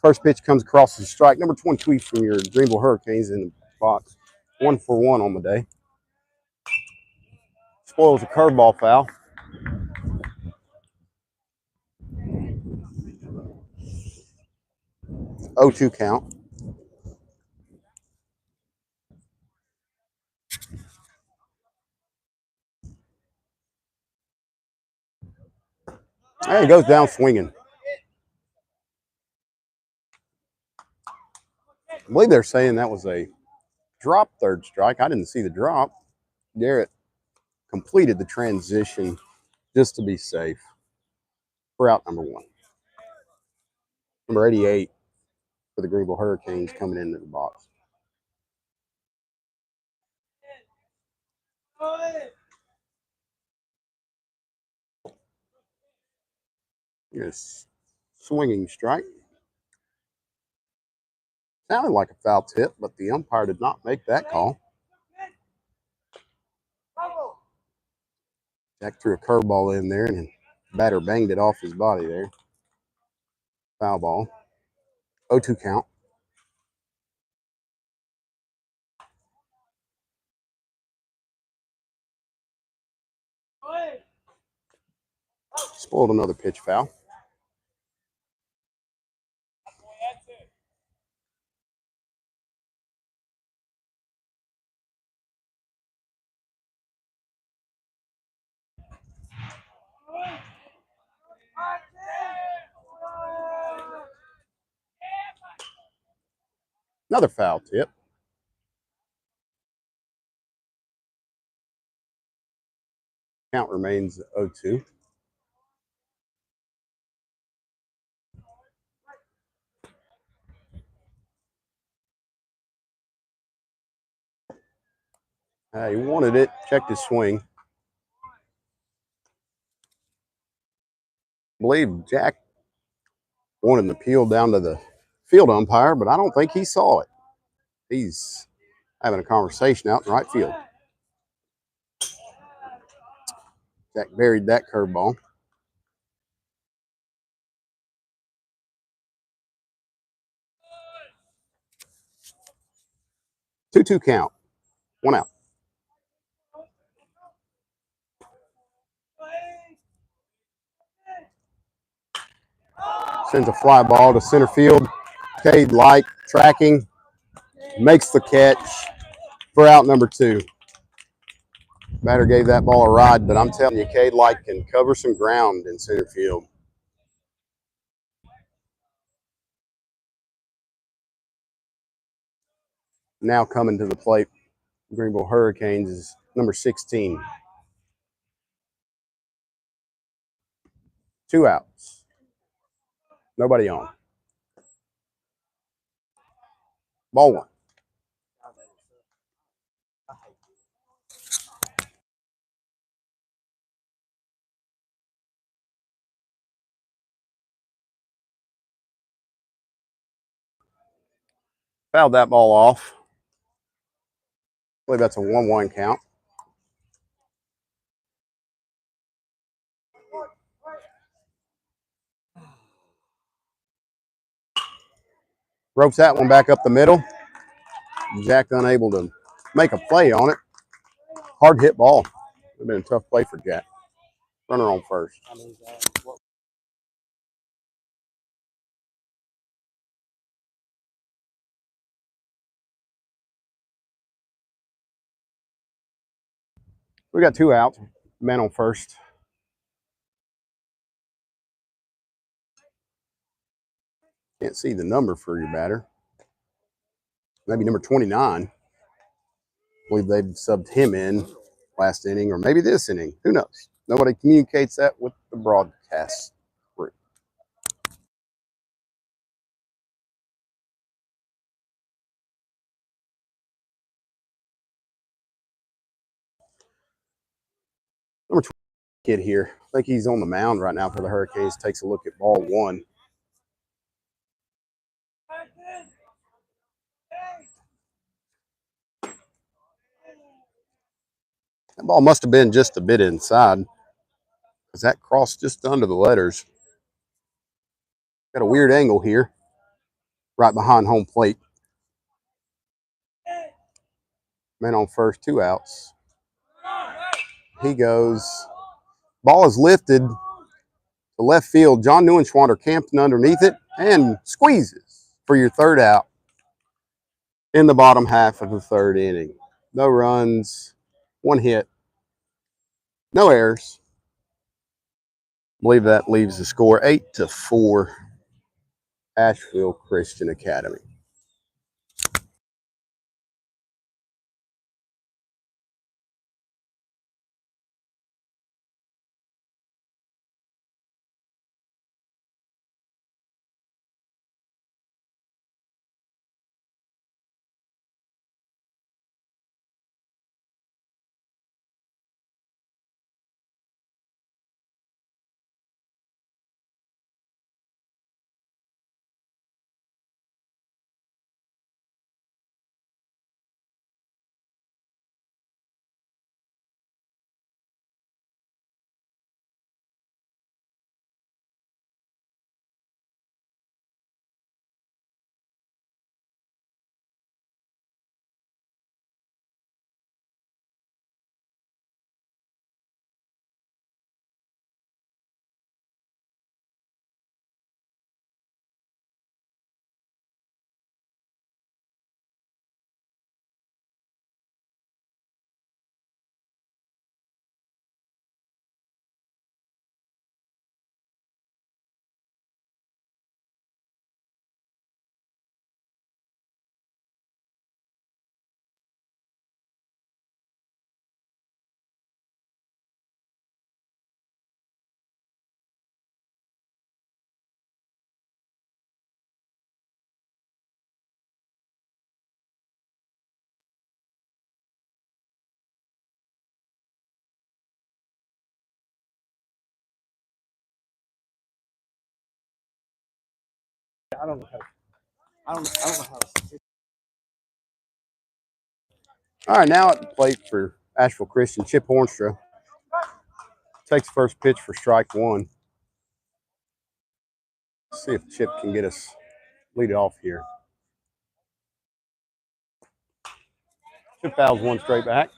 First pitch comes across the strike. Number 22 from your Greenville Hurricanes in the box. 1-for-1 on the day. Spoils a curveball foul. 0-2 count. And he goes down swinging. I believe they're saying that was a drop third strike. I didn't see the drop. Garrett completed the transition just to be safe. We're out number 1. Number 88 for the Greenville Hurricanes coming into the box. Here's swinging strike. Sounded like a foul tip, but the umpire did not make that call. Jack threw a curveball in there, and the batter banged it off his body there. Foul ball. 0-2 count. Spoiled another pitch foul. Another foul tip. Count remains 0-2. He wanted it, checked his swing. I believe Jack wanted to appeal down to the field umpire, but I don't think he saw it. He's having a conversation out in right field. Jack buried that curveball. Two count. 1 out. Sends a fly ball to center field. Cade Light tracking, makes the catch for out number 2. Batter gave that ball a ride, but I'm telling you, Cade Light can cover some ground in center field. Now coming to the plate, Greenville Hurricanes is number 16. 2 outs. Nobody on. Ball 1. Fouled that ball off. I believe that's a 1-1 count. Ropes that one back up the middle. Jack unable to make a play on it. Hard hit ball. Would have been a tough play for Jack. Runner on first. We got 2 outs. Man on first. Can't see the number for your batter. Maybe number 29. I believe they've subbed him in last inning, or maybe this inning. Who knows? Nobody communicates that with the broadcast group. Number 20 kid here. I think he's on the mound right now for the Hurricanes. Takes a look at ball 1. That ball must have been just a bit inside, because that crossed just under the letters. Got a weird angle here, right behind home plate. Man on first, 2 outs. He goes. Ball is lifted to left field. John Neuenschwander camping underneath it and squeezes for your 3rd out in the bottom half of the 3rd inning. No runs, 1 hit, no errors. I believe that leaves the score 8-4, Asheville Christian Academy. I don't know how. I don't know how. All right, now at the plate for Asheville Christian, Chip Hornstra takes first pitch for strike 1. Let's see if Chip can get us lead it off here. Chip fouls 1 straight back.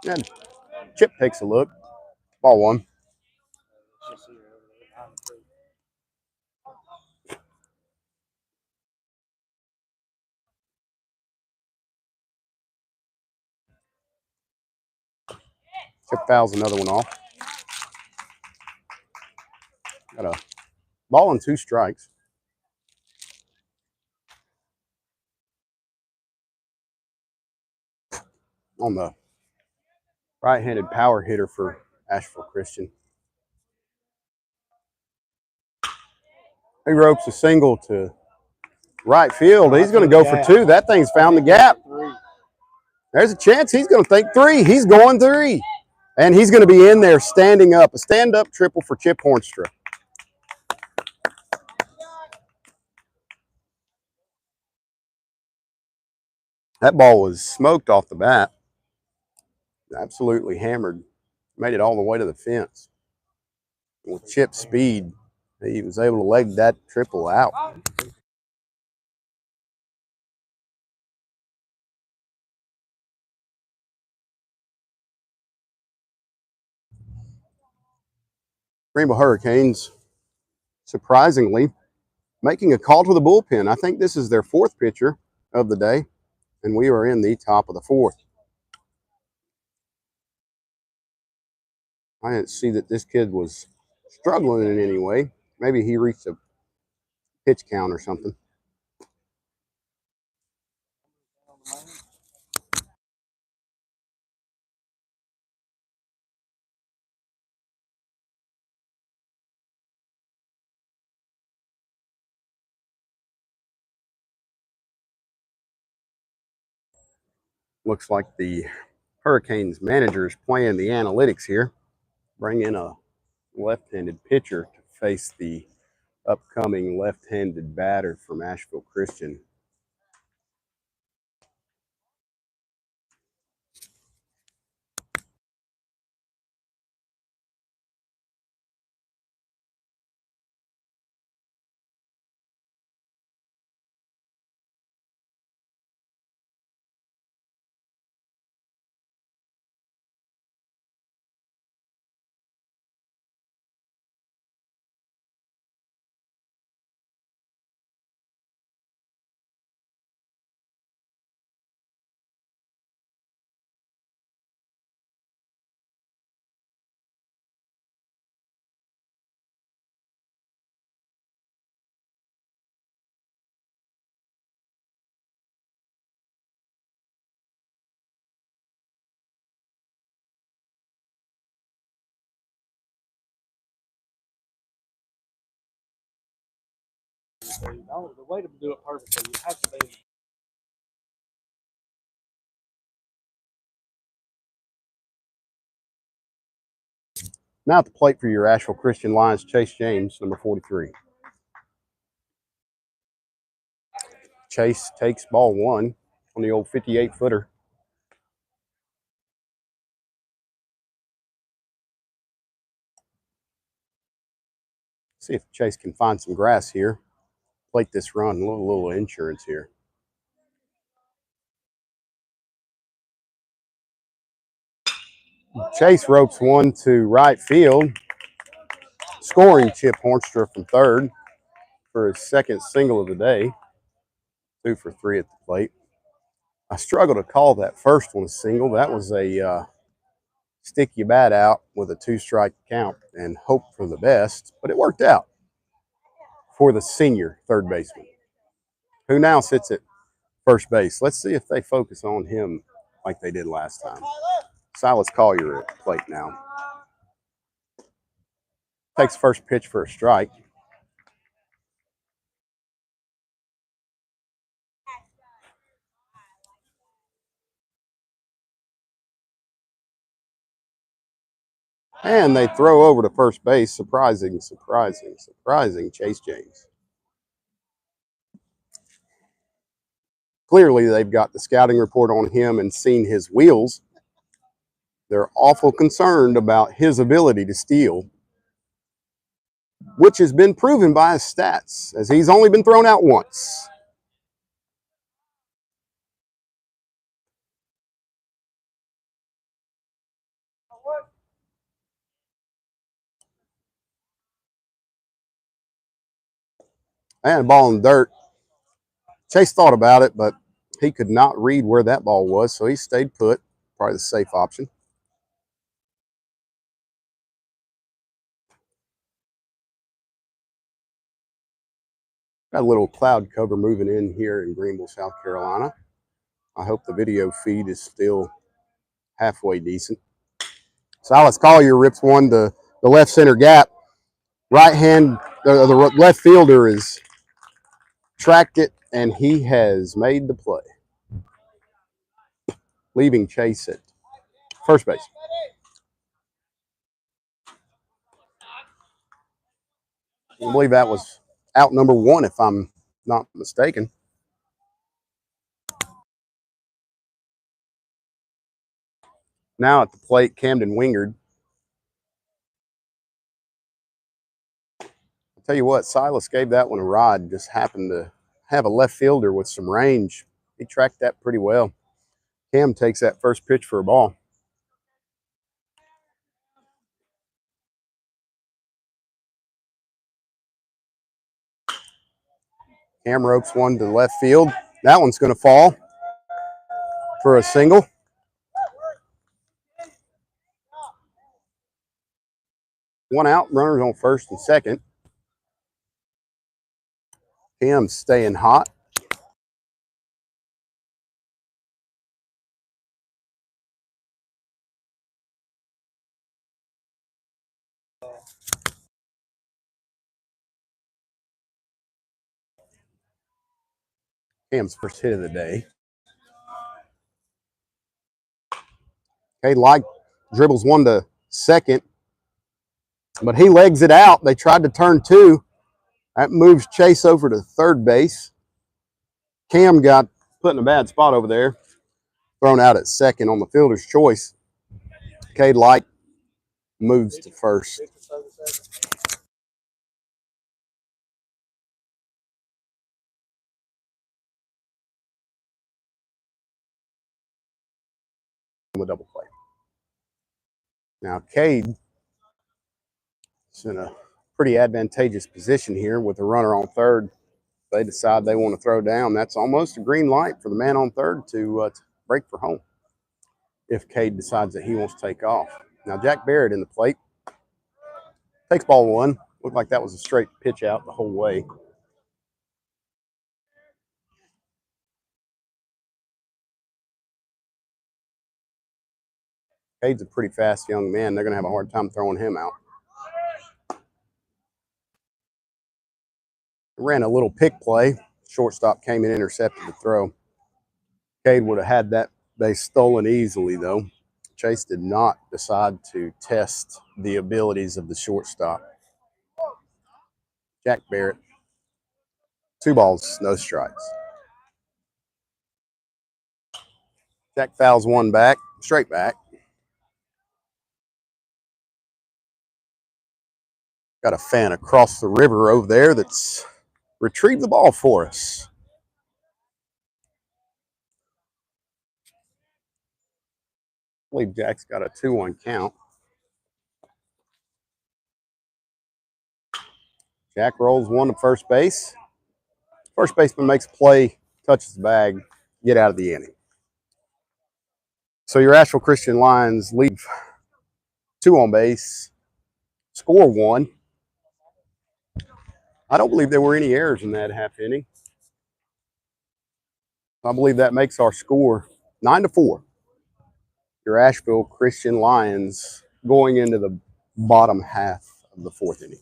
And Chip takes a look. Ball 1. Chip fouls another one off. Got a ball and 2 strikes. On the right-handed power hitter for Asheville Christian. He ropes a single to right field. He's going to go for 2. That thing's found the gap. There's a chance he's going to think 3. He's going 3. And he's going to be in there standing up. A stand-up triple for Chip Hornstra. That ball was smoked off the bat. Absolutely hammered. Made it all the way to the fence. With Chip's speed, he was able to leg that triple out. Greenville Hurricanes, surprisingly, making a call to the bullpen. I think this is their 4th pitcher of the day, and we are in the top of the 4th. I didn't see that this kid was struggling in any way. Maybe he reached a pitch count or something. Looks like the Hurricanes manager is playing the analytics here. Bring in a left-handed pitcher to face the upcoming left-handed batter from Asheville Christian. The way to do it perfectly, you have to be. Now at the plate for your Asheville Christian Lions, Chase James, number 43. Chase takes ball one on the old 58-footer. See if Chase can find some grass here. Plate this run, a little insurance here. Chase ropes one to right field. Scoring Chip Hornstra from third for his second single of the day. 2 for 3 at the plate. I struggle to call that first one a single. That was a stick your bat out with a 2-strike count and hope for the best, but it worked out for the senior third baseman, who now sits at first base. Let's see if they focus on him like they did last time. Silas Collier at the plate now. Takes first pitch for a strike. And they throw over to first base. Surprising Chase James. Clearly, they've got the scouting report on him and seen his wheels. They're awful concerned about his ability to steal, which has been proven by his stats, as he's only been thrown out once. And a ball in the dirt. Chase thought about it, but he could not read where that ball was, so he stayed put. Probably the safe option. Got a little cloud cover moving in here in Greenville, South Carolina. I hope the video feed is still halfway decent. Silas Collier rips one to the left center gap. The left fielder is tracked it, and he has made the play, leaving Chase at first base. I believe that was out number one, if I'm not mistaken. Now at the plate, Camden Wingard. I'll tell you what, Silas gave that one a ride. Just happened to have a left fielder with some range. He tracked that pretty well. Cam takes that first pitch for a ball. Cam ropes one to left field. That one's going to fall for a single. One out, runners on first and second. Cam's staying hot. Cam's first hit of the day. Okay, Light dribbles one to second. But he legs it out. They tried to turn two. That moves Chase over to third base. Cam got put in a bad spot over there, thrown out at second on the fielder's choice. Cade Light moves to first. On the double play. Now Cade is in a pretty advantageous position here with a runner on third. They decide they want to throw down. That's almost a green light for the man on third to break for home if Cade decides that he wants to take off. Now Jack Barrett in the plate. Takes ball one. Looked like that was a straight pitch out the whole way. Cade's a pretty fast young man. They're going to have a hard time throwing him out. Ran a little pick play. Shortstop came and intercepted the throw. Cade would have had that base stolen easily, though. Chase did not decide to test the abilities of the shortstop. Jack Barrett, 2 balls, no strikes. Jack fouls one back, straight back. Got a fan across the river over there that's retrieved the ball for us. I believe Jack's got a 2-1 count. Jack rolls one to first base. First baseman makes a play, touches the bag, get out of the inning. So your Asheville Christian Lions leave 2 on base, score 1. I don't believe there were any errors in that half inning. I believe that makes our score 9-4. Your Asheville Christian Lions going into the bottom half of the 4th inning.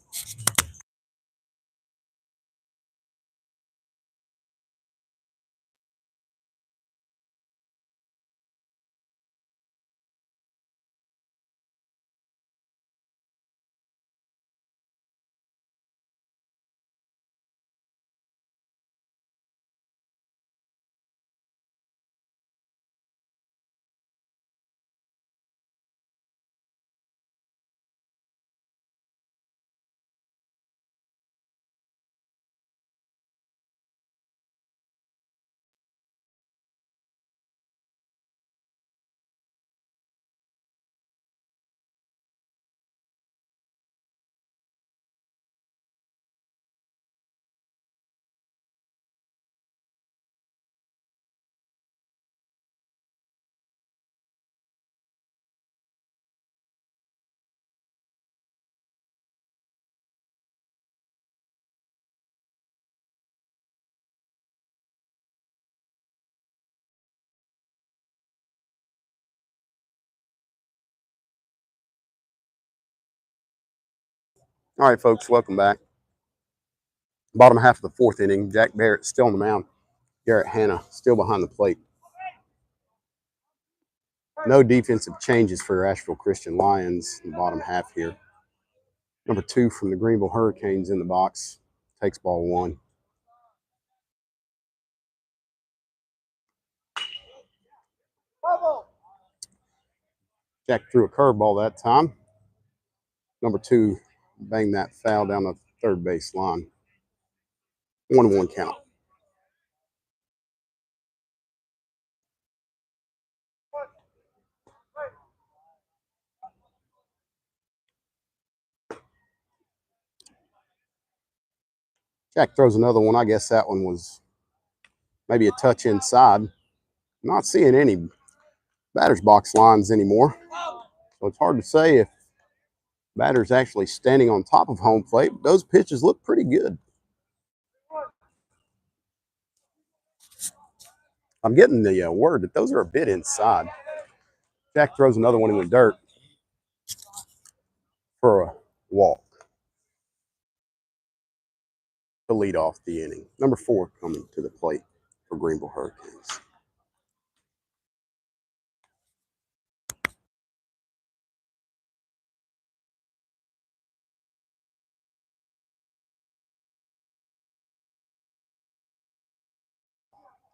All right, folks, welcome back. Bottom half of the 4th inning. Jack Barrett still on the mound. Garrett Hanna still behind the plate. No defensive changes for Asheville Christian Lions in the bottom half here. Number 2 from the Greenville Hurricanes in the box. Takes ball 1. Jack threw a curveball that time. Number 2 banged that foul down the third base line. 1-1 count. Jack throws another one. I guess that one was maybe a touch inside. Not seeing any batter's box lines anymore. So it's hard to say if batter's actually standing on top of home plate. Those pitches look pretty good. I'm getting the word that those are a bit inside. Jack throws another one in the dirt for a walk to lead off the inning. Number 4 coming to the plate for Greenville Hurricanes.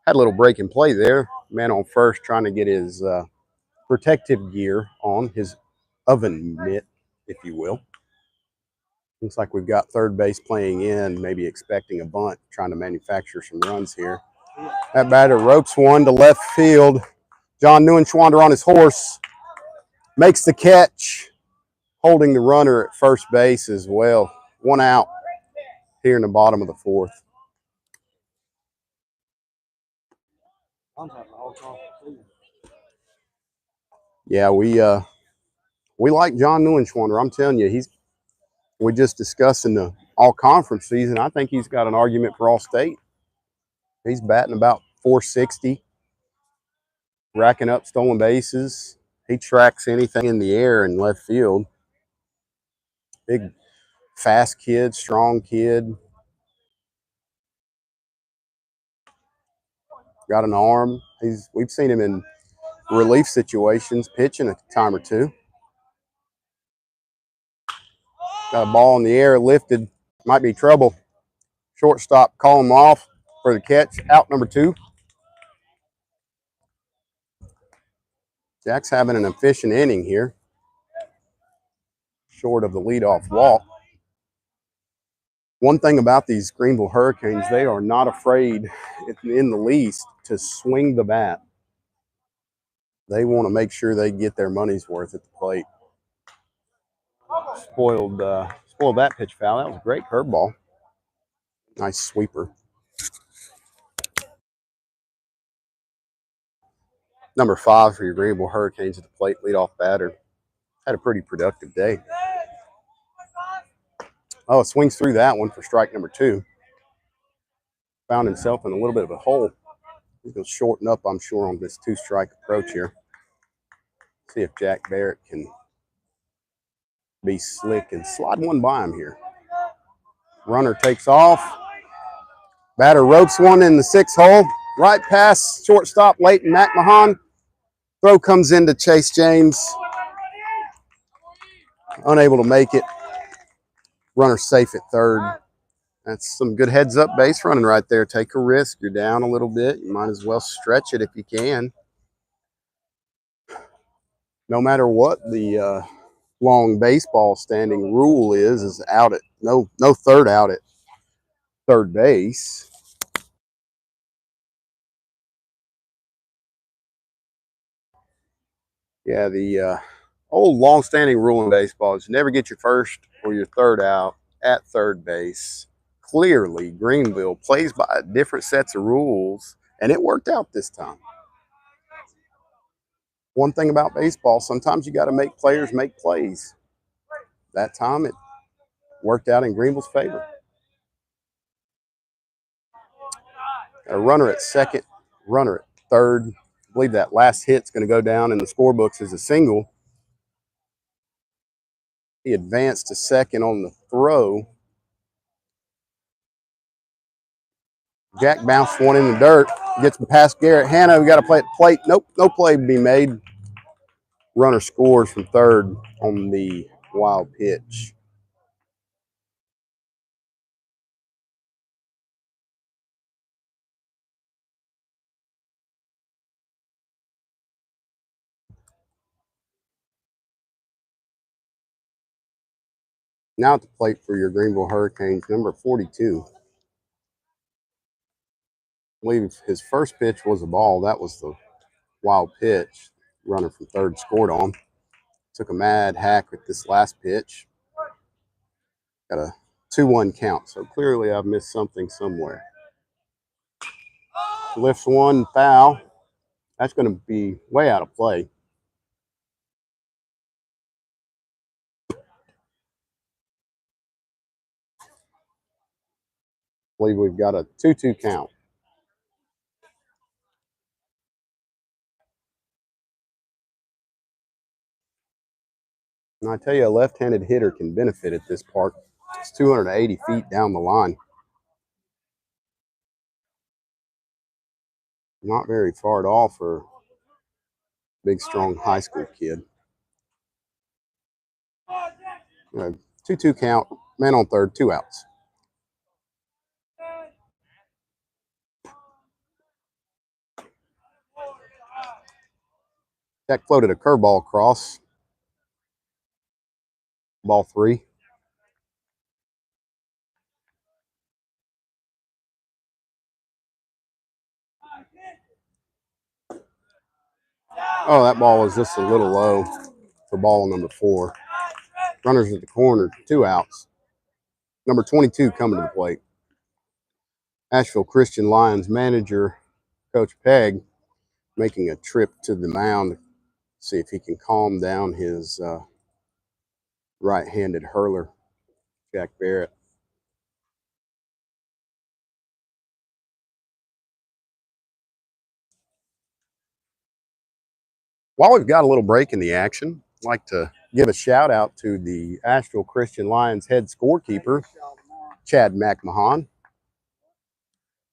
Had a little break in play there. Man on first trying to get his protective gear on, his oven mitt, if you will. Looks like we've got third base playing in, maybe expecting a bunt, trying to manufacture some runs here. That batter ropes one to left field. John Neuenschwander on his horse makes the catch, holding the runner at first base as well. One out here in the bottom of the fourth. Yeah, we like John Neuenschwander. I'm telling you, we just discussed in the all conference season. I think he's got an argument for all state. He's batting about 460, racking up stolen bases. He tracks anything in the air in left field. Big, fast kid, strong kid. Got an arm. We've seen him in relief situations, pitching a time or two. Got a ball in the air, lifted. Might be trouble. Shortstop call him off for the catch. Out number 2. Jack's having an efficient inning here. Short of the leadoff walk. One thing about these Greenville Hurricanes, they are not afraid in the least to swing the bat. They want to make sure they get their money's worth at the plate. Spoiled that pitch foul. That was a great curveball. Nice sweeper. Number 5 for your Greenville Hurricanes at the plate, leadoff batter. Had a pretty productive day. Oh, swings through that one for strike number 2. Found himself in a little bit of a hole. He's going to shorten up, I'm sure, on this 2-strike approach here. See if Jack Barrett can be slick and slide one by him here. Runner takes off. Batter ropes one in the 6th hole. Right past shortstop Leighton McMahon. Throw comes into Chase James. Unable to make it. Runner safe at third. That's some good heads-up base running right there. Take a risk. You're down a little bit. You might as well stretch it if you can. No matter what the long baseball standing rule is out at no third out at third base. Yeah, the old long-standing rule in baseball is you never get your first or your third out at third base. Clearly, Greenville plays by different sets of rules, and it worked out this time. One thing about baseball, sometimes you got to make players make plays. That time, it worked out in Greenville's favor. A runner at second, runner at third. I believe that last hit's going to go down in the scorebooks as a single. He advanced to second on the throw. Jack bounced one in the dirt. Gets past Garrett Hanna. We got to play at the plate. Nope, no play to be made. Runner scores from third on the wild pitch. Now at the plate for your Greenville Hurricanes, number 42. I believe his first pitch was a ball. That was the wild pitch. Runner from third scored on. Took a mad hack with this last pitch. Got a 2-1 count. So clearly I've missed something somewhere. Lifts one, foul. That's going to be way out of play. I believe we've got a 2-2 count. And I tell you, a left-handed hitter can benefit at this park. It's 280 feet down the line. Not very far at all for a big, strong high school kid. 2-2 count, man on third, 2 outs. Jack floated a curveball across. Ball 3. Oh, that ball was just a little low for ball number 4. Runners at the corner, 2 outs. Number 22 coming to the plate. Asheville Christian Lions manager, Coach Pegg, making a trip to the mound, see if he can calm down his right-handed hurler, Jack Barrett. While we've got a little break in the action, I'd like to give a shout out to the Asheville Christian Lions head scorekeeper, Chad McMahon.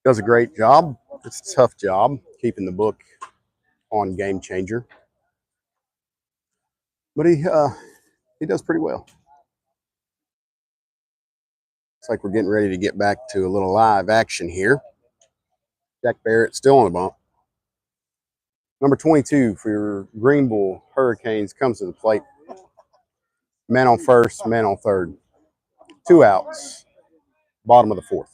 Does a great job. It's a tough job keeping the book on Game Changer, but he does pretty well. It's like we're getting ready to get back to a little live action here. Jack Barrett still on the bump. Number 22 for your Greenville Hurricanes comes to the plate. Man on first, man on third. 2 outs. Bottom of the 4th.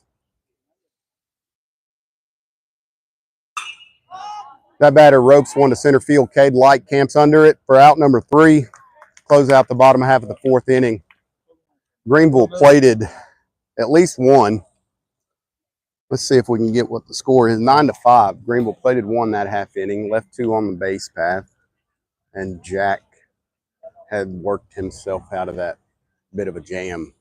That batter ropes one to center field. Cade Light camps under it for out number 3. Close out the bottom half of the 4th inning. Greenville plated at least one. Let's see if we can get what the score is. 9-5. Greenville plated 1 that half inning. Left 2 on the base path. And Jack had worked himself out of that bit of a jam.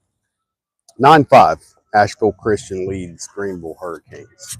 9-5. Asheville Christian leads Greenville Hurricanes.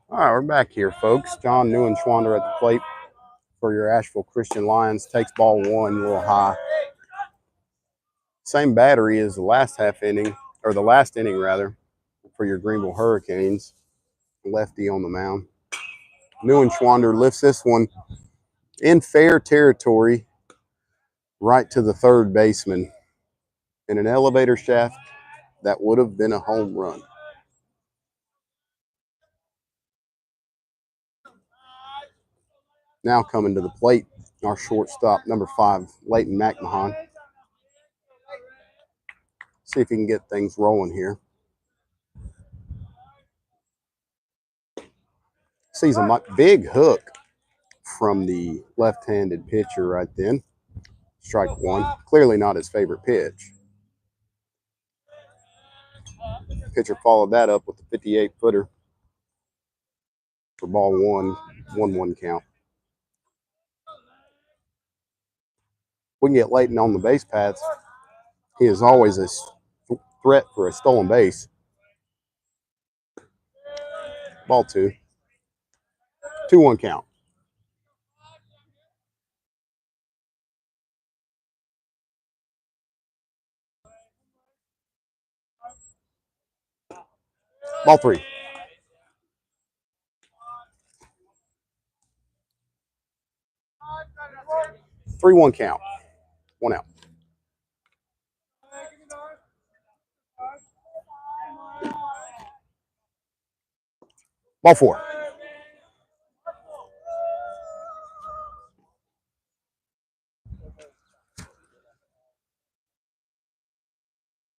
All right, we're back here, folks. John Neuenschwander at the plate for your Asheville Christian Lions. Takes ball 1 a little high. Same battery as the last half inning, or the last inning rather, for your Greenville Hurricanes. Lefty on the mound. Neuenschwander lifts this one in fair territory right to the third baseman in an elevator shaft that would have been a home run. Now coming to the plate, our shortstop, number 5, Leighton McMahon. See if he can get things rolling here. Sees a big hook from the left-handed pitcher right then. Strike 1. Clearly not his favorite pitch. Pitcher followed that up with the 58-footer for ball 1, 1-1 count. We can get Leighton on the base paths. He is always a threat for a stolen base. Ball 2. 2-1 count. Ball 3. 3-1 count. 1 out. Ball 4.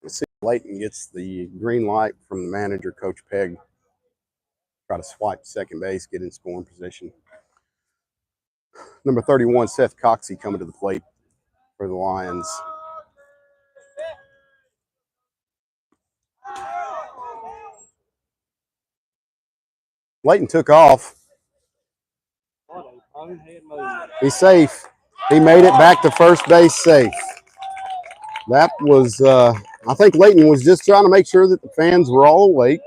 Let's see if Leighton gets the green light from the manager, Coach Pegg. Try to swipe second base, get in scoring position. Number 31, Seth Coxey, coming to the plate for the Lions. Layton took off. He's safe. He made it back to first base safe. That was, I think Layton was just trying to make sure that the fans were all awake.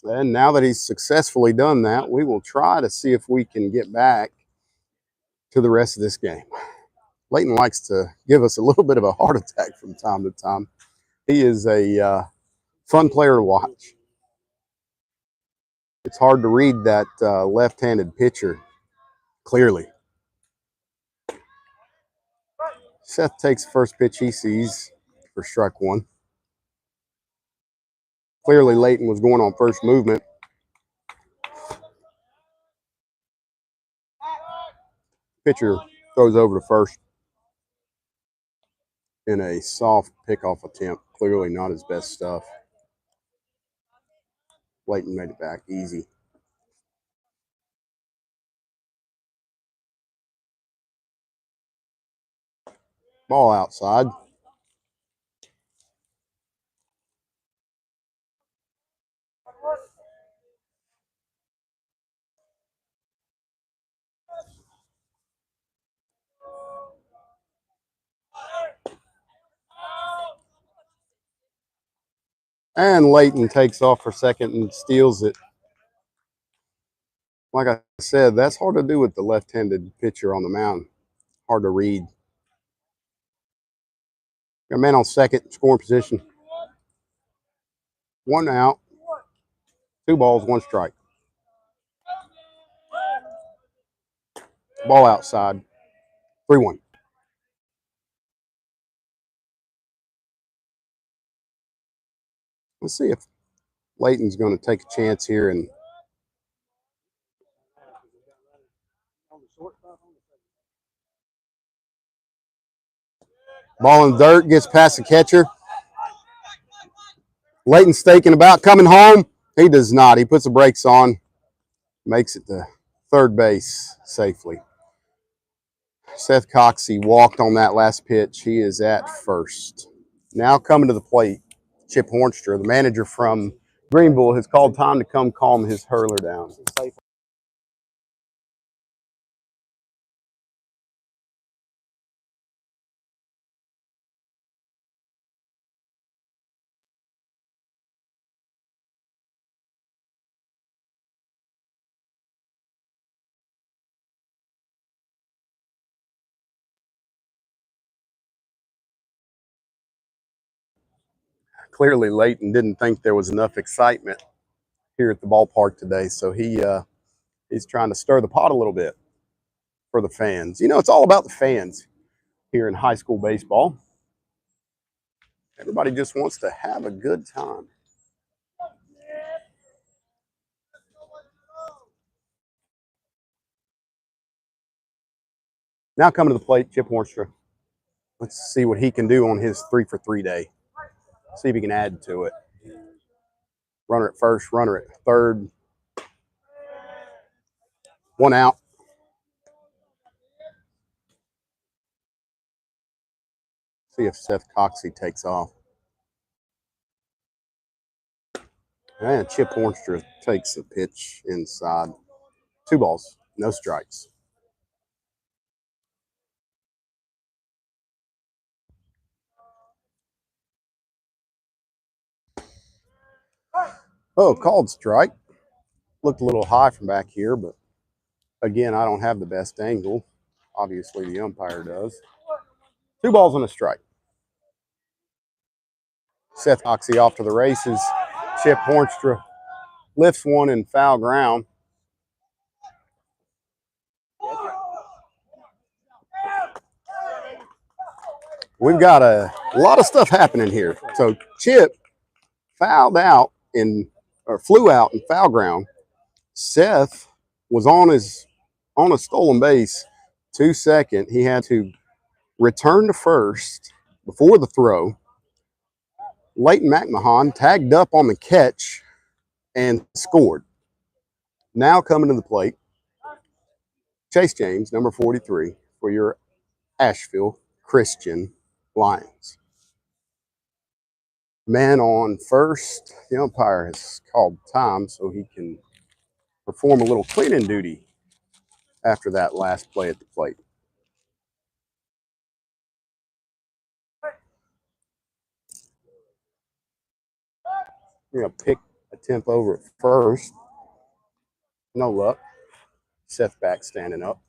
And now that he's successfully done that, we will try to see if we can get back to the rest of this game. Layton likes to give us a little bit of a heart attack from time to time. He is a fun player to watch. It's hard to read that left-handed pitcher clearly. Seth takes the first pitch he sees for strike one. Clearly, Layton was going on first movement. Pitcher throws over to first in a soft pickoff attempt. Clearly not his best stuff. Layton made it back easy. Ball outside. And Layton takes off for second and steals it. Like I said, that's hard to do with the left-handed pitcher on the mound. Hard to read. Got a man on second, scoring position. One out. 2 balls, 1 strike. Ball outside. 3-1. Let's see if Layton's going to take a chance here and ball in the dirt, gets past the catcher. Layton's thinking about coming home. He does not. He puts the brakes on, makes it to third base safely. Seth Coxey walked on that last pitch. He is at first. Now coming to the plate, Chip Hornstra, the manager from Greenville, has called time to come calm his hurler down. Clearly, Layton didn't think there was enough excitement here at the ballpark today, so he's trying to stir the pot a little bit for the fans. You know, it's all about the fans here in high school baseball. Everybody just wants to have a good time. Now coming to the plate, Chip Hornstra. Let's see what he can do on his 3-for-3 day. See if he can add to it. Runner at first, runner at third. 1 out. See if Seth Coxey takes off. And Chip Hornstra takes the pitch inside. 2 balls, no strikes. Oh, called strike. Looked a little high from back here, but again, I don't have the best angle. Obviously, the umpire does. 2 balls and a strike. Seth Coxey off to the races. Chip Hornstra lifts one in foul ground. We've got a lot of stuff happening here. So Chip fouled out flew out in foul ground. Seth was on a stolen base to second. He had to return to first before the throw. Layton McMahon tagged up on the catch and scored. Now coming to the plate, Chase James, number 43, for your Asheville Christian Lions. Man on first. The umpire has called time so he can perform a little cleaning duty after that last play at the plate. You're going to pick a temp over at first. No luck. Seth back standing up.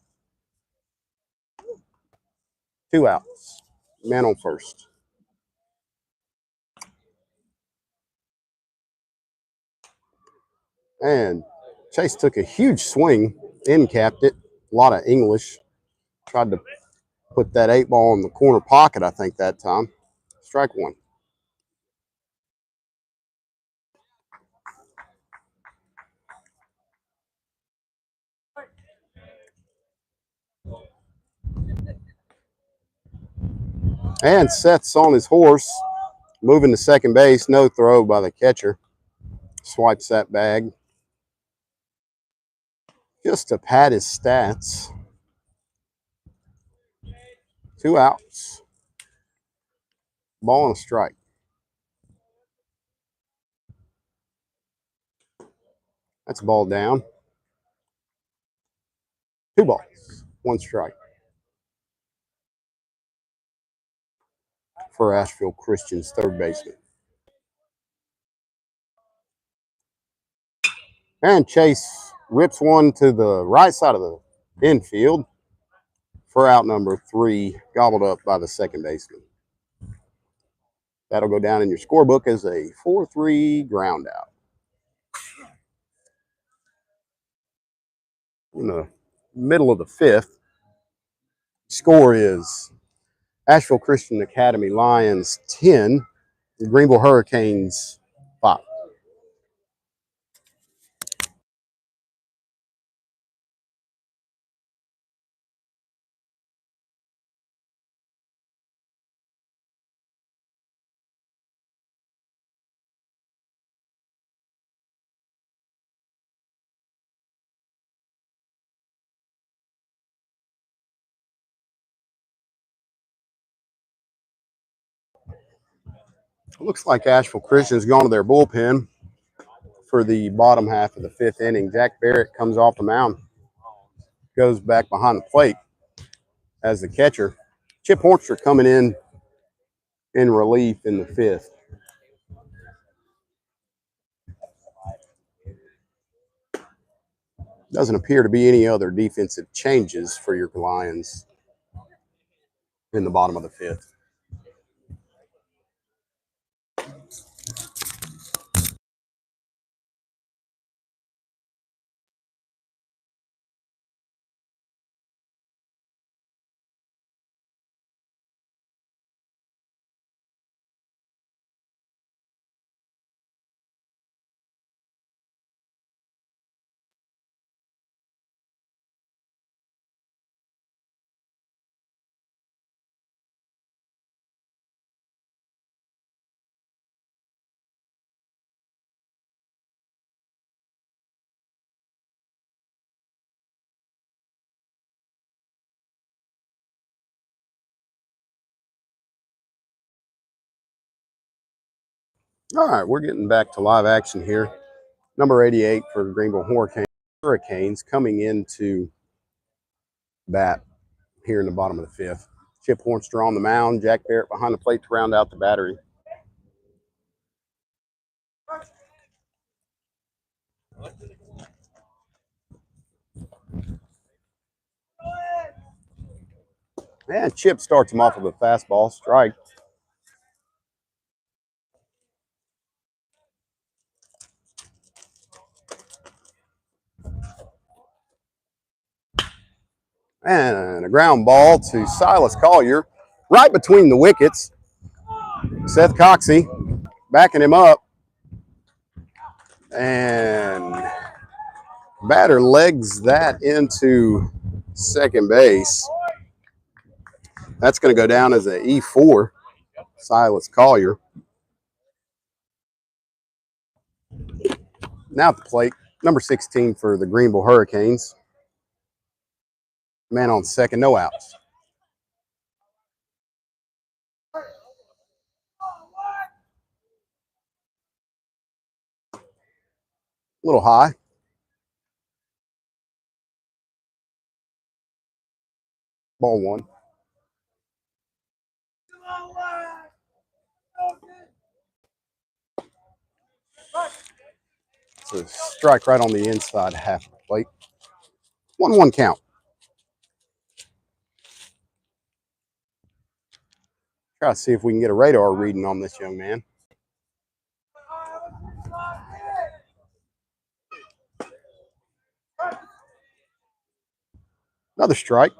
2 outs. Man on first. And Chase took a huge swing, end capped it. A lot of English. Tried to put that 8-ball in the corner pocket, I think, that time. Strike one. And Seth's on his horse, moving to second base. No throw by the catcher. Swipes that bag. Just to pad his stats. 2 outs. Ball and a strike. That's a ball down. 2 balls. 1 strike. For Asheville Christian's third baseman. And Chase rips one to the right side of the infield for out number 3, gobbled up by the second baseman. That'll go down in your scorebook as a 4-3 ground out. In the middle of the 5th, score is Asheville Christian Academy Lions 10, the Greenville Hurricanes 5. Looks like Asheville Christian's gone to their bullpen for the bottom half of the 5th inning. Jack Barrett comes off the mound, goes back behind the plate as the catcher. Chip Hornster coming in relief in the 5th. Doesn't appear to be any other defensive changes for your Lions in the bottom of the 5th. All right, we're getting back to live action here. Number 88 for Greenville Hurricanes coming into bat here in the bottom of the 5th. Chip Hornster on the mound, Jack Barrett behind the plate to round out the battery. And Chip starts him off with a fastball, strike. And a ground ball to Silas Collier, right between the wickets. Seth Coxey backing him up. And batter legs that into second base. That's going to go down as an E4, Silas Collier. Now at the plate, number 16 for the Greenville Hurricanes. Man on second, no outs. A little high. Ball one. It's a strike right on the inside half of the plate. 1-1 count. Try to see if we can get a radar reading on this young man. Another strike.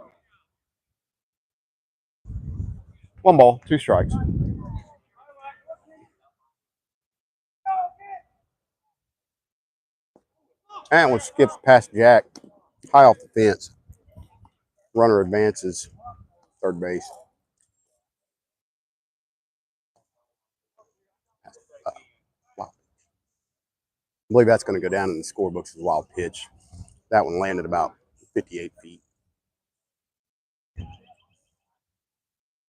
1 ball, 2 strikes. And one skips past Jack. High off the fence. Runner advances. Third base. Wow. I believe that's going to go down in the scorebooks as a wild pitch. That one landed about 58 feet.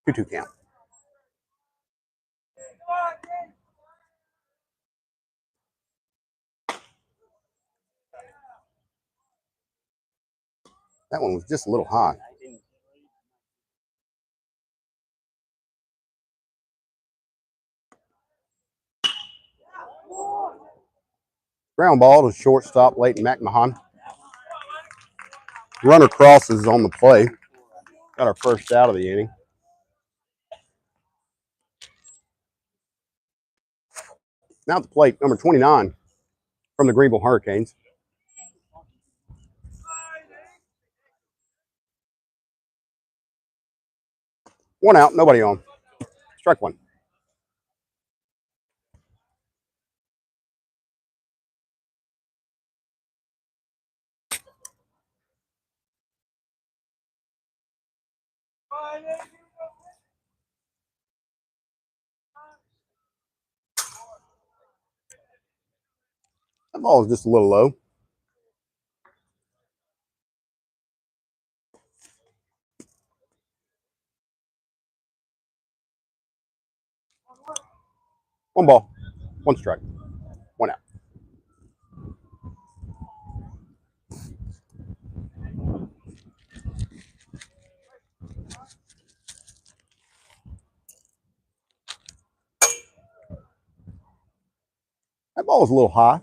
2-2 count. That one was just a little high. Ground ball to shortstop Leighton McMahon. Runner crosses on the play. Got our first out of the inning. Now at the plate, number 29 from the Greenville Hurricanes. One out, nobody on. Strike one. That ball is just a little low. One ball, 1 strike, 1 out. That ball was a little high.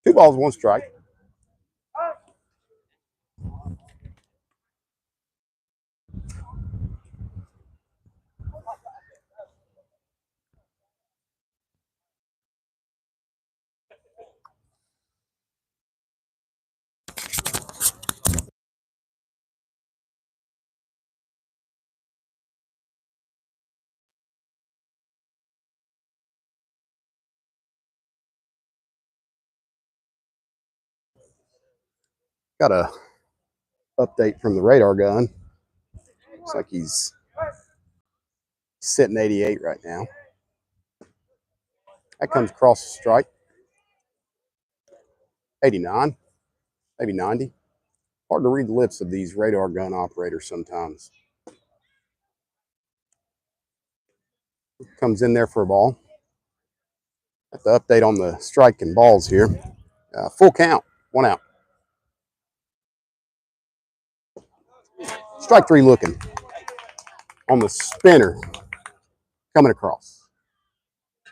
2 balls, 1 strike. Got a update from the radar gun. Looks like he's sitting 88 right now. That comes across the strike. 89, maybe 90. Hard to read the lips of these radar gun operators sometimes. Comes in there for a ball. Got the update on the strike and balls here. Full count, 1 out. Strike 3 looking. On the spinner. Coming across.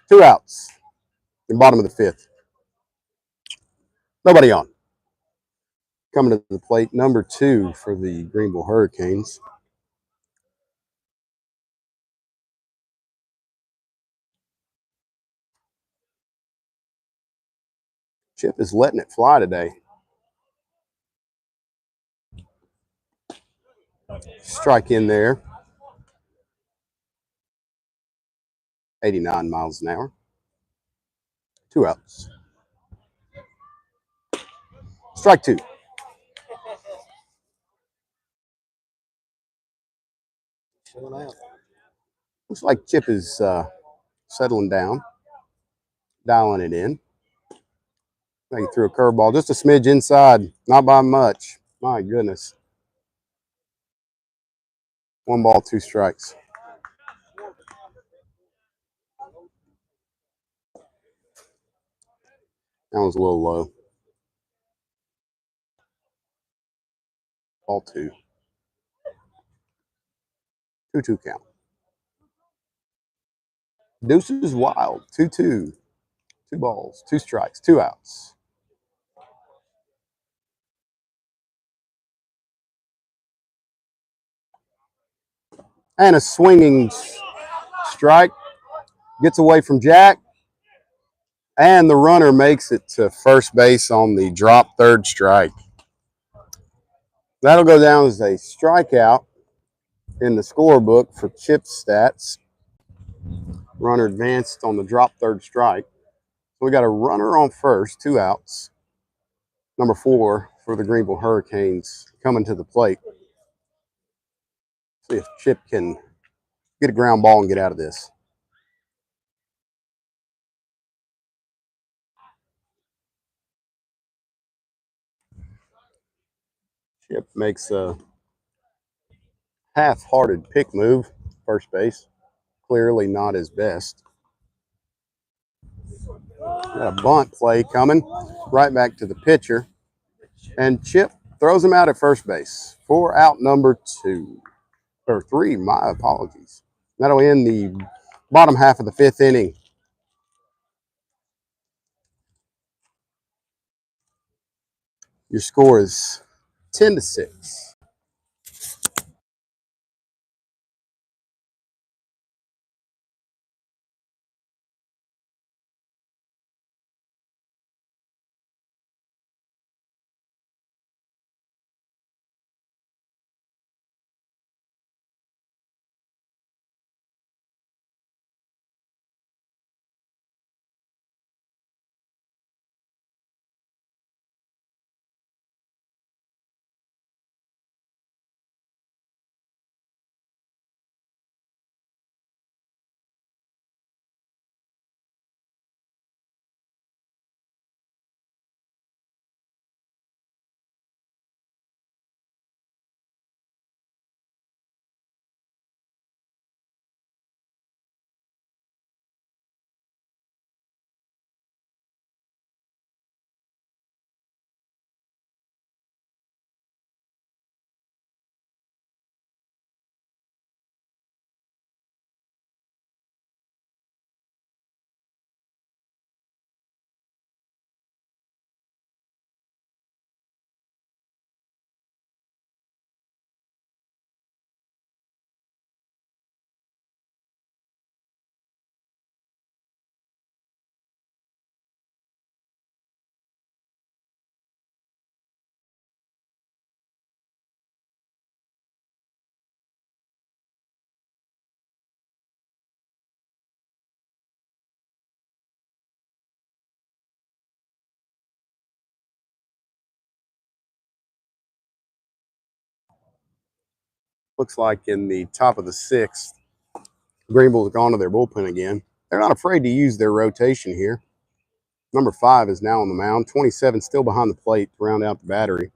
2 outs. In bottom of the 5th. Nobody on. Coming to the plate, number 2 for the Greenville Hurricanes. Chip is letting it fly today. Strike in there. 89 miles an hour. 2 outs. Strike 2. Looks like Chip is settling down, dialing it in. I think he threw a curveball just a smidge inside, not by much. My goodness. 1 ball, 2 strikes. That was a little low. Ball 2. 2-2 count. Deuces wild. 2-2. 2 balls, 2 strikes, 2 outs. And a swinging strike. Gets away from Jack. And the runner makes it to first base on the drop third strike. That'll go down as a strikeout in the scorebook for Chip's stats. Runner advanced on the drop third strike. So we got a runner on first, 2 outs. Number 4 for the Greenville Hurricanes coming to the plate. See if Chip can get a ground ball and get out of this. Chip makes a half-hearted pick move, first base. Clearly not his best. Got a bunt play coming right back to the pitcher. And Chip throws him out at first base for out number 2. Or 3, my apologies. That'll end the bottom half of the 5th inning. Your score is 10-6. Looks like in the top of the 6th, Greenville's gone to their bullpen again. They're not afraid to use their rotation here. Number 5 is now on the mound. 27 still behind the plate to round out the battery.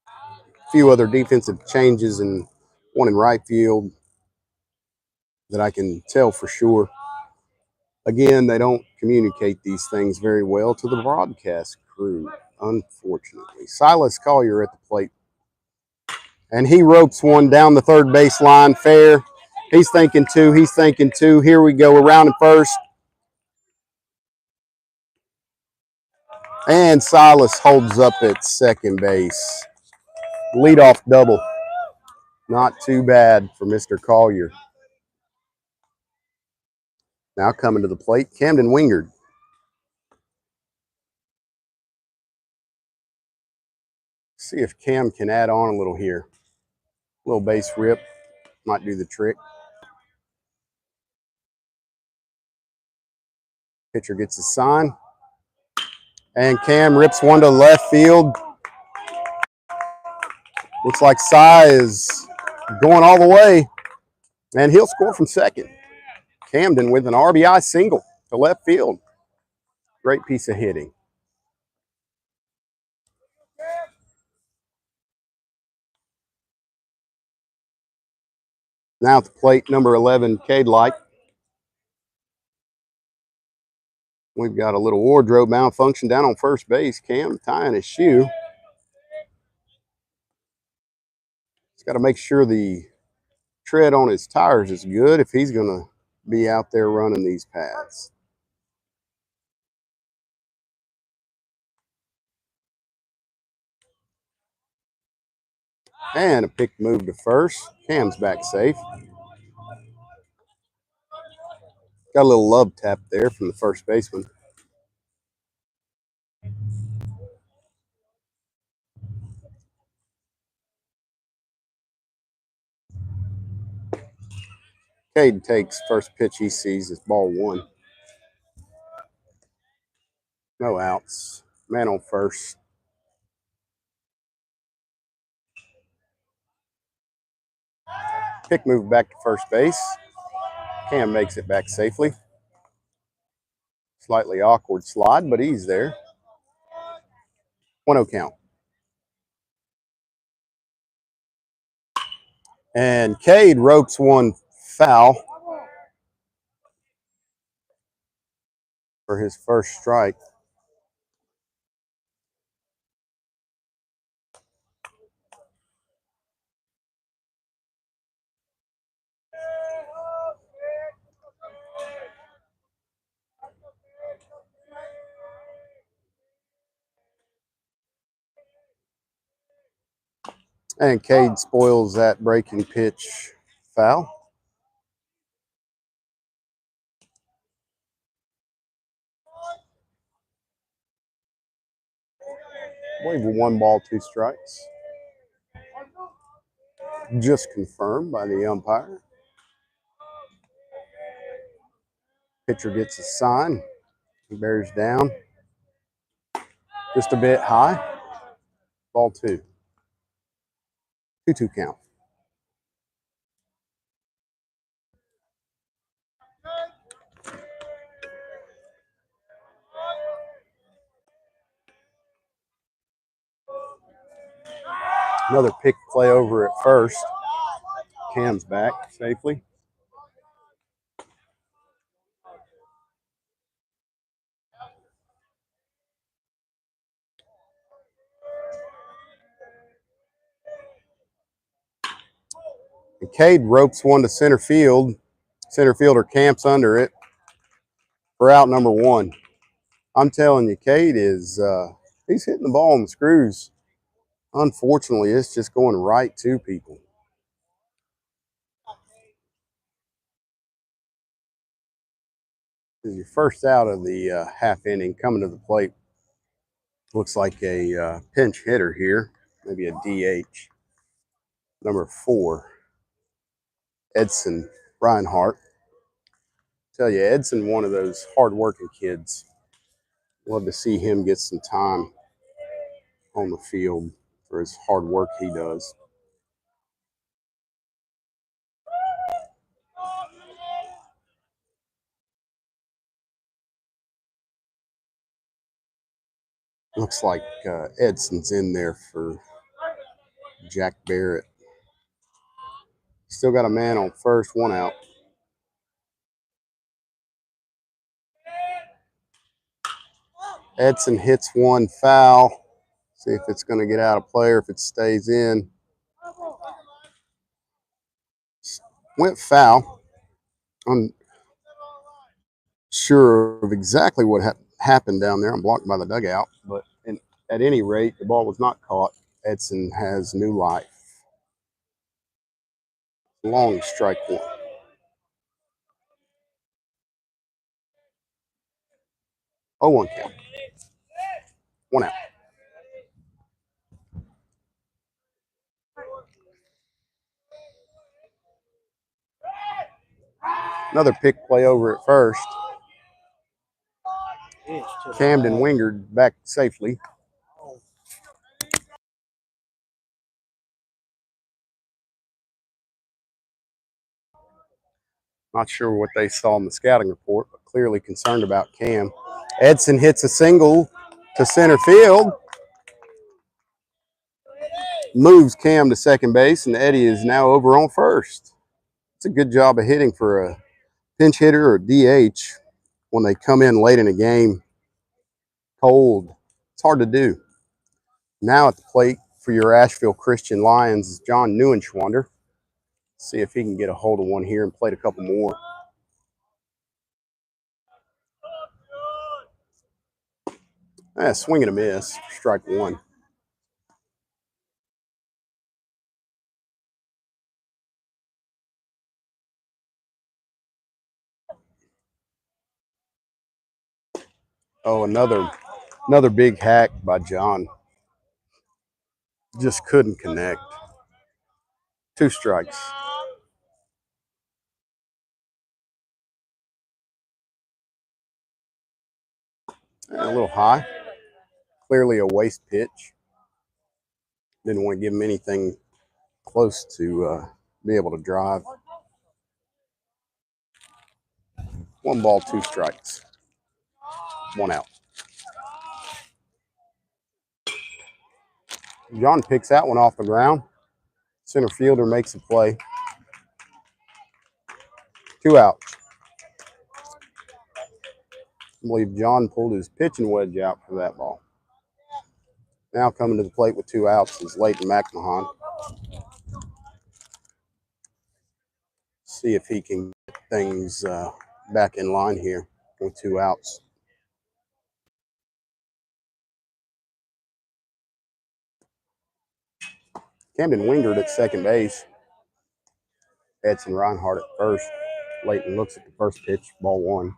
A few other defensive changes and one in right field that I can tell for sure. Again, they don't communicate these things very well to the broadcast crew, unfortunately. Silas Collier at the plate. And he ropes one down the third base line, fair. He's thinking 2. He's thinking 2. Here we go. We're rounding first. And Silas holds up at second base. Leadoff double. Not too bad for Mr. Collier. Now coming to the plate, Camden Wingard. See if Cam can add on a little here. A little base rip might do the trick. Pitcher gets a sign. And Cam rips one to left field. Looks like Cy is going all the way. And he'll score from second. Camden with an RBI single to left field. Great piece of hitting. Now at the plate, number 11, Cade Light. We've got a little wardrobe malfunction down on first base. Cam tying his shoe. He's got to make sure the tread on his tires is good if he's going to be out there running these paths. And a pick move to first. Cam's back safe. Got a little love tap there from the first baseman. Cade takes first pitch he sees is ball one. No outs. Man on first. Pick move back to first base. Cam makes it back safely. Slightly awkward slide, but he's there. 1-0 count. And Cade ropes one foul for his first strike. And Cade spoils that breaking pitch foul. I believe 1 ball, 2 strikes. Just confirmed by the umpire. Pitcher gets a sign. He bears down. Just a bit high. Ball 2. 2-2 count. Another pick play over at first. Cam's back safely. And Cade ropes one to center field. Center fielder camps under it for out number 1. I'm telling you, Cade is he's hitting the ball on the screws. Unfortunately, it's just going right to people. This is your first out of the half inning coming to the plate. Looks like a pinch hitter here, maybe a DH. Number 4, Edson Reinhardt. Tell you, Edson, one of those hard-working kids. Love to see him get some time on the field for his hard work he does. Looks like Edson's in there for Jack Barrett. Still got a man on first, 1 out. Edson hits one foul. See if it's going to get out of play or if it stays in. Went foul. I'm sure of exactly what happened down there. I'm blocked by the dugout, but at any rate, the ball was not caught. Edson has new life. Long strike 1. Oh, 1 count. 1 out. Another pick play over at first. Camden Wingard back safely. Not sure what they saw in the scouting report, but clearly concerned about Cam. Edson hits a single to center field. Moves Cam to second base, and Eddie is now over on first. It's a good job of hitting for a pinch hitter or DH. when they come in late in a game cold, it's hard to do. Now at the plate for your Asheville Christian Lions is John Neuenschwander. See if he can get a hold of one here and plate a couple more. Swing and a miss, strike one. Oh, another big hack by John. Just couldn't connect. Two strikes. A little high. Clearly a waste pitch. Didn't want to give him anything close to be able to drive. 1 ball, 2 strikes. 1 out. John picks that one off the ground. Center fielder makes a play. 2 outs. I believe John pulled his pitching wedge out for that ball. Now coming to the plate with 2 outs is Leighton McMahon. See if he can get things back in line here with 2 outs. Camden Wingard at second base. Edson Reinhardt at first. Leighton looks at the first pitch, ball 1.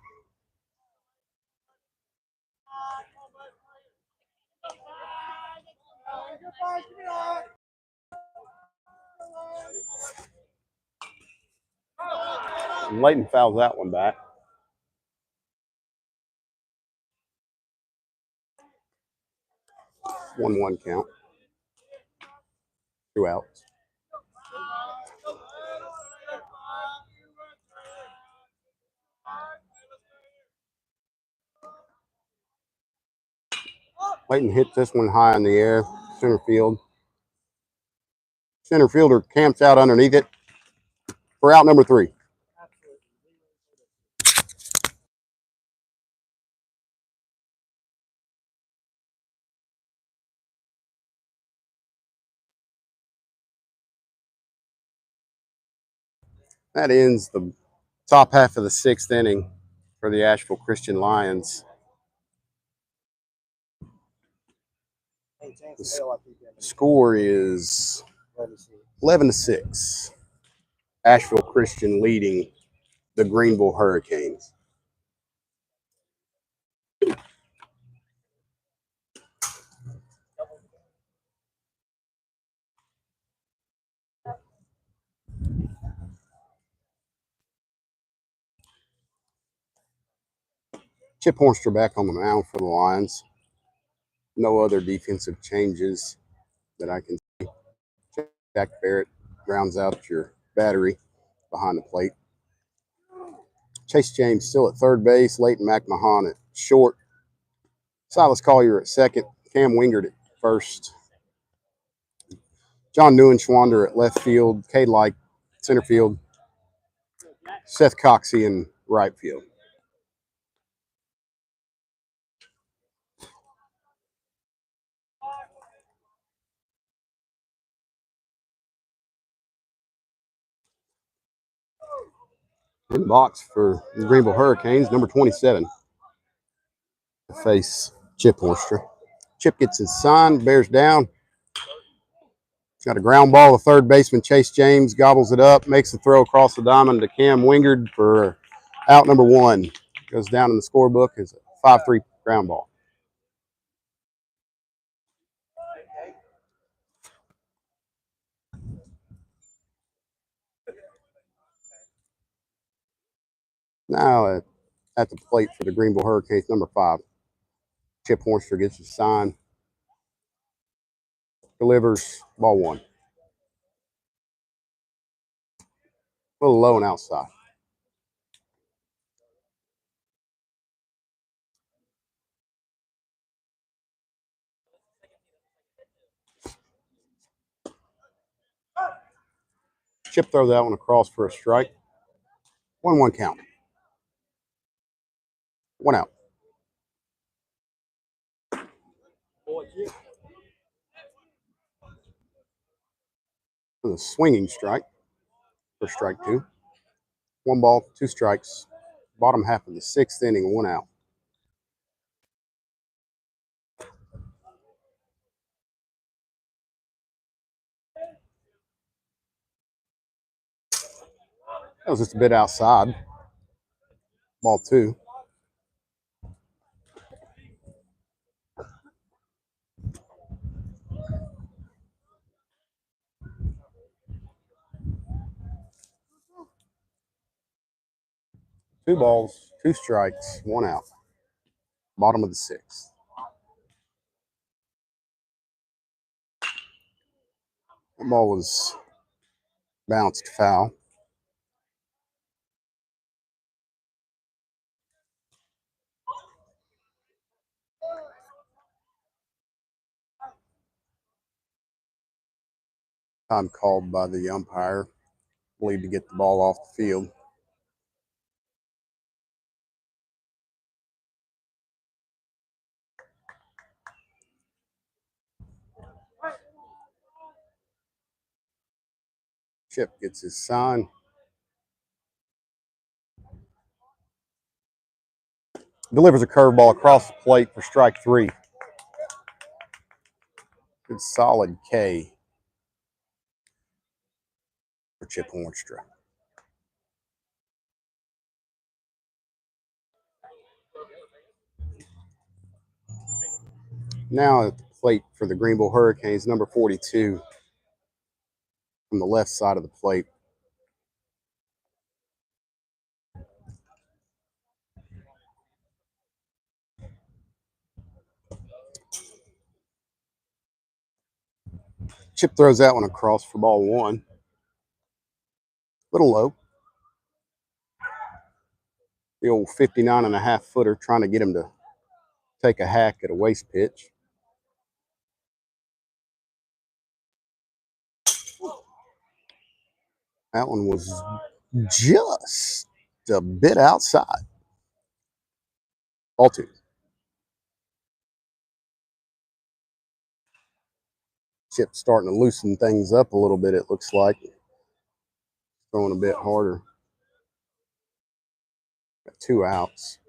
And Leighton fouls that one back. 1-1 count. 2 outs. Leighton hits this one high in the air, center field. Center fielder camps out underneath it for out number 3. That ends the top half of the 6th inning for the Asheville Christian Lions. The score is 11-6. Asheville Christian leading the Greenville Hurricanes. Chip Hornster back on the mound for the Lions. No other defensive changes that I can see. Jack Barrett grounds out your battery behind the plate. Chase James still at third base. Leighton McMahon at short. Silas Collier at second. Cam Wingard at first. John Neuenschwander at left field. Cade Like center field. Seth Coxey in right field. In the box for the Greenville Hurricanes, number 27. To face Chip Hornster. Chip gets his sign, bears down. Got a ground ball to third baseman Chase James, gobbles it up, makes the throw across the diamond to Cam Wingard for out number 1. Goes down in the scorebook as a 5-3 ground ball. Now at the plate for the Greenville Hurricanes, number 5. Chip Hornster gets his sign, delivers ball 1. A little low and outside. Chip throws that one across for a strike. 1-1 count. 1 out. With a swinging strike for strike 2. 1 ball, 2 strikes. Bottom half of the 6th inning, 1 out. That was just a bit outside. Ball 2. Two balls, 2 strikes, 1 out. Bottom of the 6th. That ball was bounced foul. Time called by the umpire, I believe, to get the ball off the field. Chip gets his sign. Delivers a curveball across the plate for strike 3. Good solid K for Chip Hornstra. Now at the plate for the Greenville Hurricanes, number 42 from the left side of the plate. Chip throws that one across for ball 1. Little low. The old 59.5 footer, trying to get him to take a hack at a waste pitch. That one was just a bit outside. Ball 2. Chip's starting to loosen things up a little bit, it looks like. Throwing a bit harder. Got 2 outs.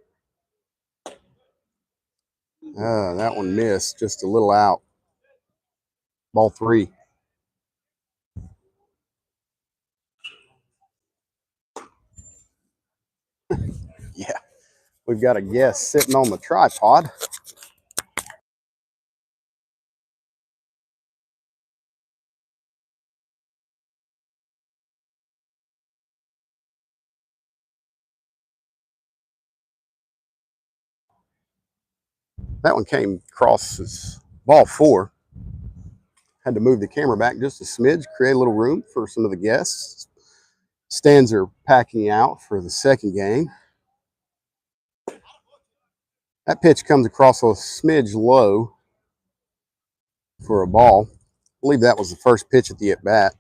That one missed, just a little out. Ball 3. Yeah, we've got a guest sitting on the tripod. That one came across as ball 4. Had to move the camera back just a smidge, create a little room for some of the guests. Stands are packing out for the second game. That pitch comes across a smidge low for a ball. I believe that was the first pitch at the at-bat.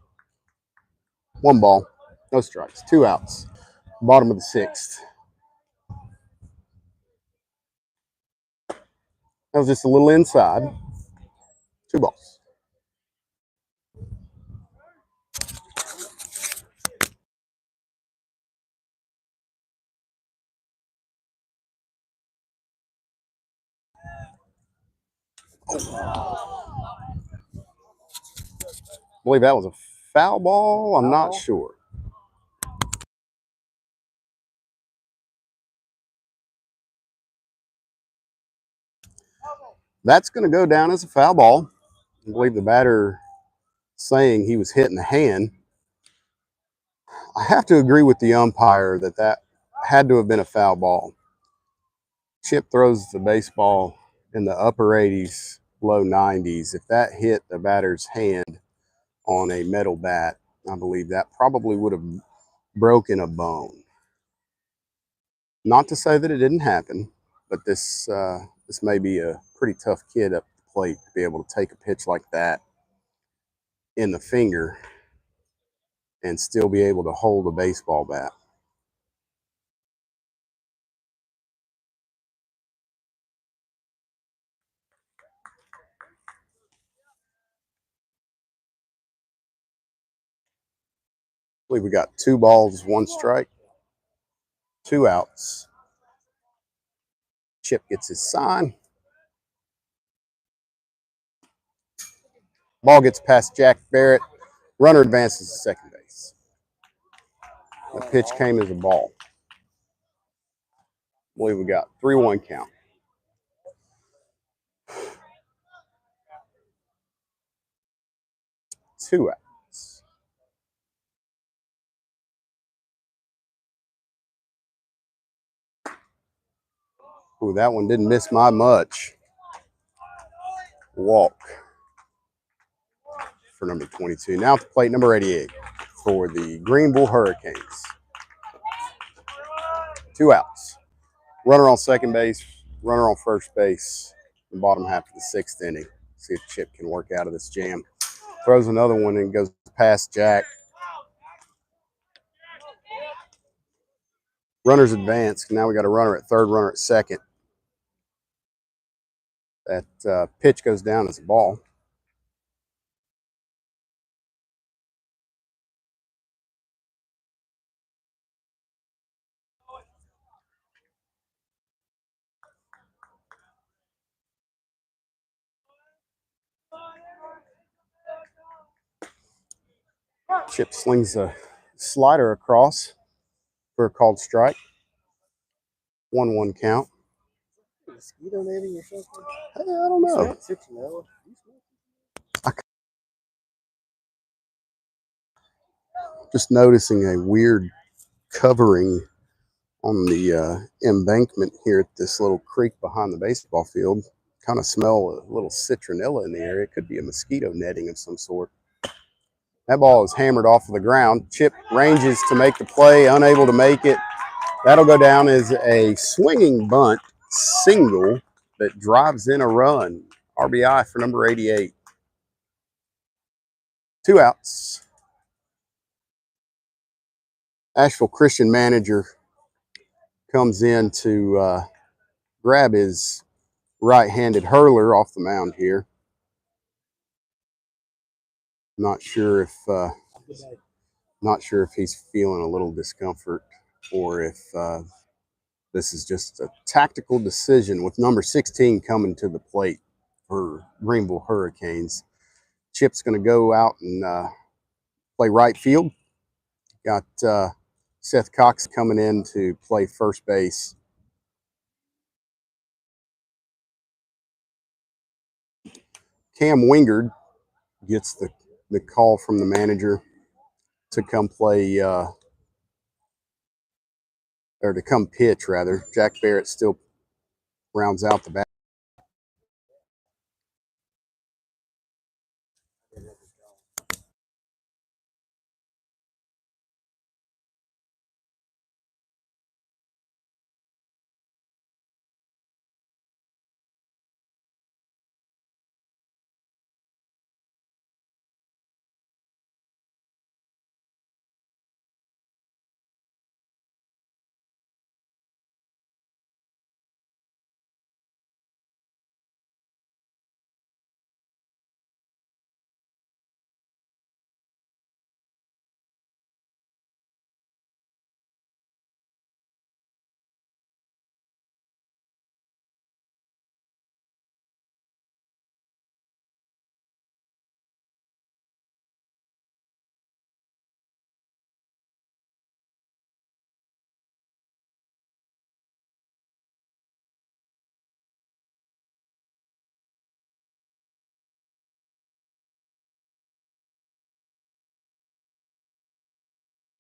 1 ball, no strikes, 2 outs. Bottom of the 6th. That was just a little inside. 2 balls. I believe that was a foul ball. I'm not sure. That's going to go down as a foul ball. I believe the batter saying he was hitting the hand. I have to agree with the umpire that that had to have been a foul ball. Chip throws the baseball in the upper 80s, low 90s. If that hit the batter's hand on a metal bat, I believe that probably would have broken a bone. Not to say that it didn't happen, but this may be a pretty tough kid up the plate to be able to take a pitch like that in the finger and still be able to hold a baseball bat. believe we got 2 balls, 1 strike, 2 outs. Chip gets his sign. Ball gets past Jack Barrett. Runner advances to second base. The pitch came as a ball. I believe we got 3-1 count. Two outs. Ooh, that one didn't miss my much. Walk for number 22. Now to plate number 88 for the Greenville Hurricanes. 2 outs. Runner on second base, runner on first base, the bottom half of the 6th inning. See if Chip can work out of this jam. Throws another one and goes past Jack. Runners advance. Now we got a runner at third, runner at second. That pitch goes down as a ball. Chip slings a slider across for a called strike. 1-1 count. Mosquito netting or something? Hey, I don't know. Citronella. Just noticing a weird covering on the embankment here at this little creek behind the baseball field. Kind of smell a little citronella in the area. It could be a mosquito netting of some sort. That ball is hammered off of the ground. Chip ranges to make the play, unable to make it. That'll go down as a swinging bunt single that drives in a run. RBI for number 88. 2 outs. Asheville Christian manager comes in to grab his right-handed hurler off the mound here. Not sure if he's feeling a little discomfort or if this is just a tactical decision with number 16 coming to the plate for Greenville Hurricanes. Chip's going to go out and play right field. Got Seth Cox coming in to play first base. Cam Wingard gets the call from the manager to come play, or to come pitch, rather. Jack Barrett still rounds out the bat.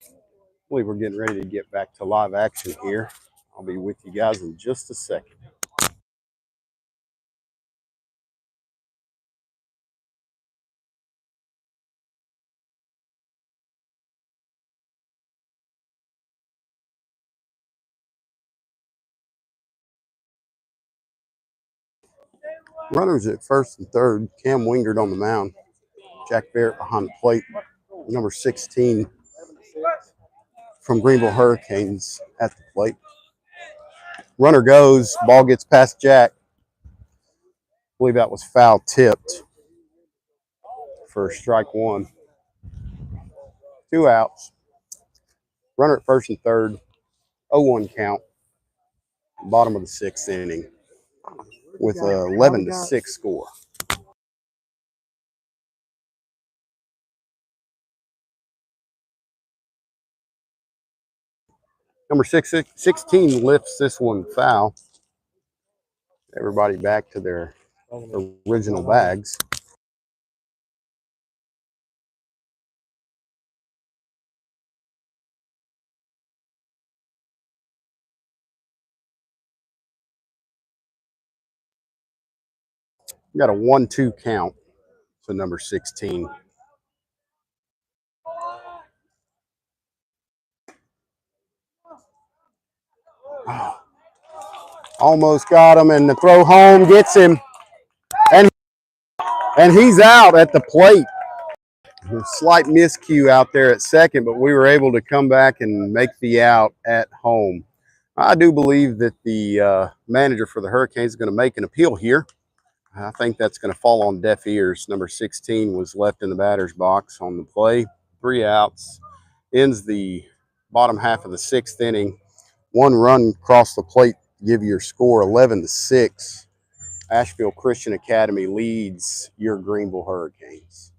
I believe we're getting ready to get back to live action here. I'll be with you guys in just a second. Runners at first and third. Cam Wingard on the mound. Jack Barrett behind the plate. Number 16 from Greenville Hurricanes at the plate. Runner goes. Ball gets past Jack. I believe that was foul tipped for strike 1. 2 outs. Runner at first and third, 0-1 count, bottom of the 6th inning with a 11-6 score. Number 16 lifts this one foul. Everybody back to their original bags. We got a 1-2 count to number 16. Oh, almost got him, and the throw home gets him, and he's out at the plate. A slight miscue out there at second, but we were able to come back and make the out at home. I do believe that the manager for the Hurricanes is going to make an appeal here. I think that's going to fall on deaf ears. Number 16 was left in the batter's box on the play. 3 outs. Ends the bottom half of the 6th inning. 1 run across the plate to give your score 11-6. Asheville Christian Academy leads your Greenville Hurricanes.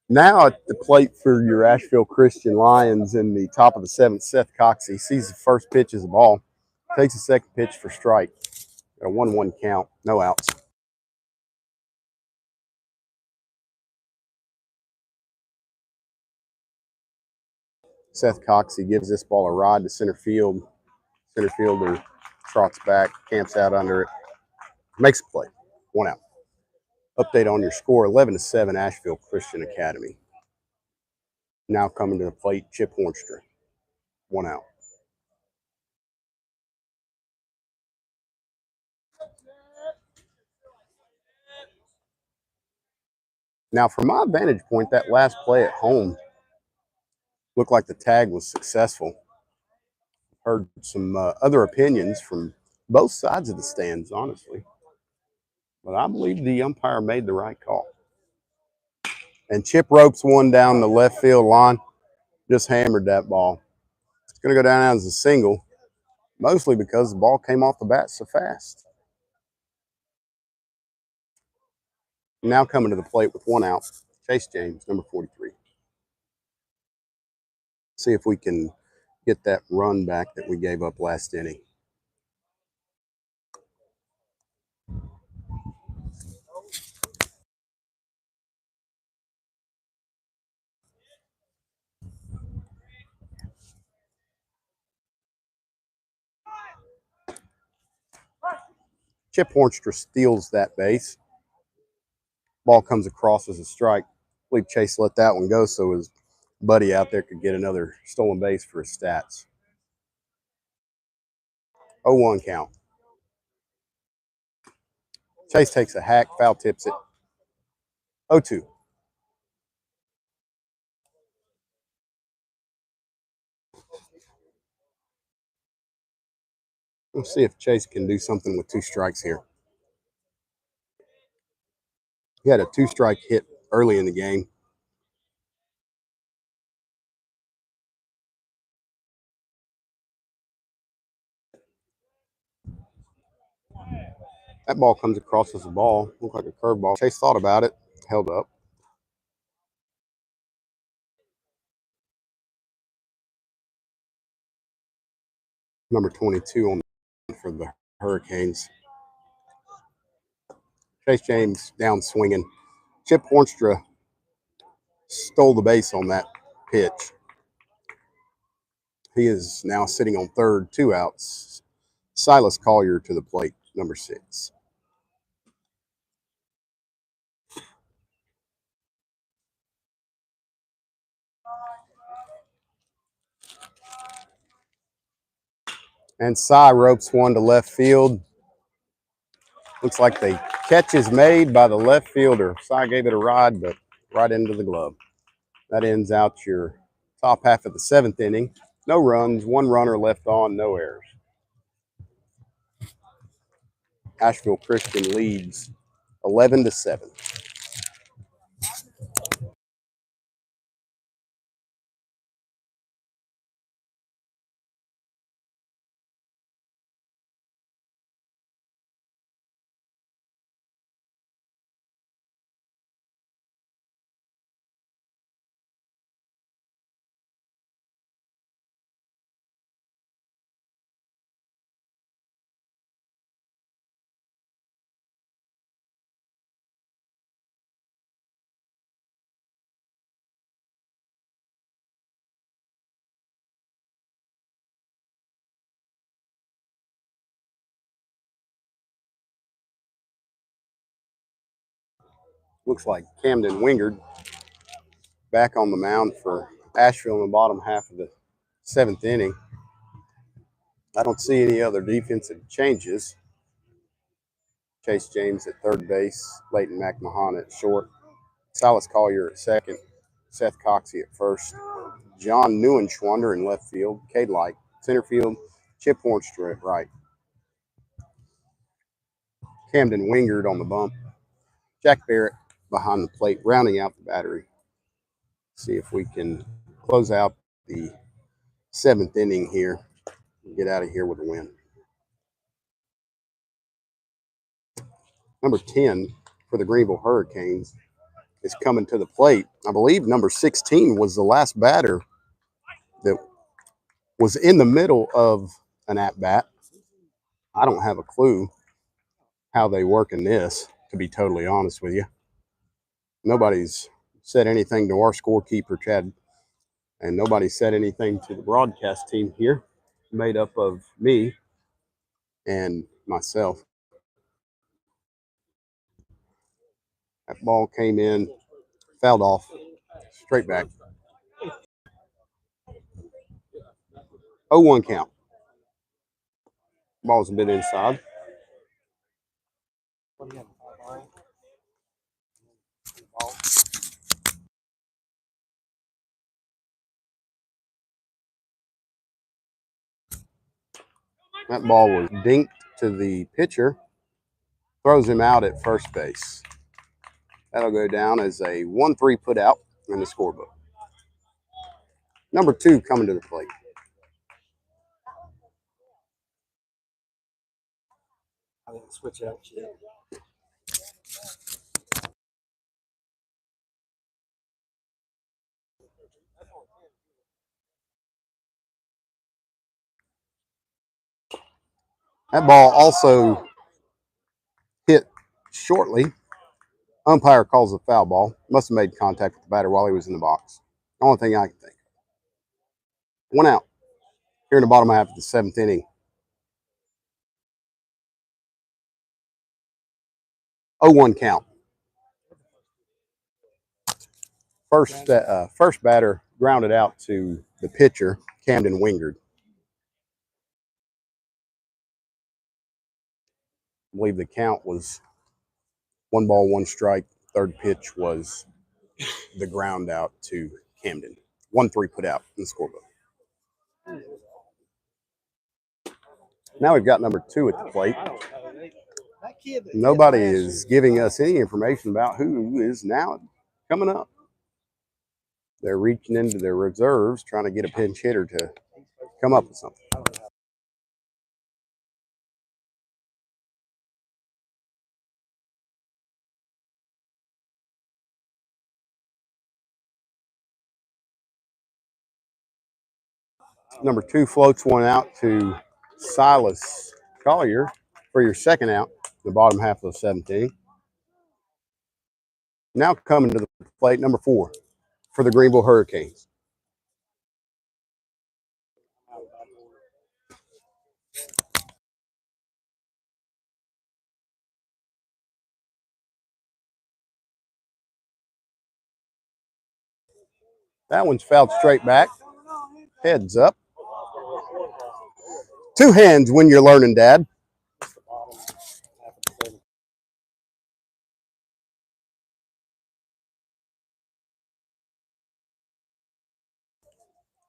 Now at the plate for your Asheville Christian Lions in the top of the 7th, Seth Cox. He sees the first pitch as a ball, takes the second pitch for strike. A 1-1 count, no outs. Seth Cox, he gives this ball a ride to center field. Center fielder trots back, camps out under it, makes a play. 1 out. Update on your score, 11-7 Asheville Christian Academy. Now coming to the plate, Chip Hornstra. 1 out. Now, from my vantage point, that last play at home looked like the tag was successful. Heard some other opinions from both sides of the stands, honestly. But I believe the umpire made the right call. And Chip ropes one down the left field line, just hammered that ball. It's going to go down as a single, mostly because the ball came off the bat so fast. Now coming to the plate with 1 out, Chase James, number 43. See if we can get that run back that we gave up last inning. Chip Hornstra steals that base. Ball comes across as a strike. I believe Chase let that one go so his buddy out there could get another stolen base for his stats. 0-1 count. Chase takes a hack, foul tips it. 0-2. Let's see if Chase can do something with 2 strikes here. He had a 2-strike hit early in the game. That ball comes across as a ball. Looked like a curveball. Chase thought about it, held up. Number 22 on for the Hurricanes. Chase James down swinging. Chip Hornstra stole the base on that pitch. He is now sitting on third, 2 outs. Silas Collier to the plate, number 6. And Cy ropes one to left field. Looks like the catch is made by the left fielder. Cy gave it a ride, but right into the glove. That ends out your top half of the 7th inning. No runs, 1 runner left on, no errors. Asheville Christian leads 11-7. Looks like Camden Wingard back on the mound for Asheville in the bottom half of the 7th inning. I don't see any other defensive changes. Chase James at third base, Leighton McMahon at short, Silas Collier at second, Seth Coxey at first, John Neuenschwander in left field, Cade Light center field, Chip Hornstra at right. Camden Wingard on the bump, Jack Barrett behind the plate, rounding out the battery. See if we can close out the 7th inning here and get out of here with a win. Number 10 for the Greenville Hurricanes is coming to the plate. I believe number 16 was the last batter that was in the middle of an at-bat. I don't have a clue how they work in this, to be totally honest with you. Nobody's said anything to our scorekeeper, Chad, and nobody said anything to the broadcast team here, made up of me and myself. That ball came in, fouled off, straight back. 0-1 count. Ball's a bit inside. That ball was dinked to the pitcher, throws him out at first base. That'll go down as a 1-3 put out in the scorebook. Number 2 coming to the plate. I didn't switch out yet. That ball also hit shortly. Umpire calls a foul ball. Must have made contact with the batter while he was in the box. Only thing I can think. 1 out. Here in the bottom half of the 7th inning. 0-1 count. First batter grounded out to the pitcher, Camden Wingard. I believe the count was 1 ball, 1 strike. Third pitch was the ground out to Camden. 1-3 put out in the scorebook. Now we've got number 2 at the plate. Nobody is giving us any information about who is now coming up. They're reaching into their reserves, trying to get a pinch hitter to come up with something. Number 2 floats one out to Silas Collier for your second out, the bottom half of the 17. Now coming to the plate, number 4 for the Greenville Hurricanes. That one's fouled straight back. Heads up. 2 hands when you're learning, Dad.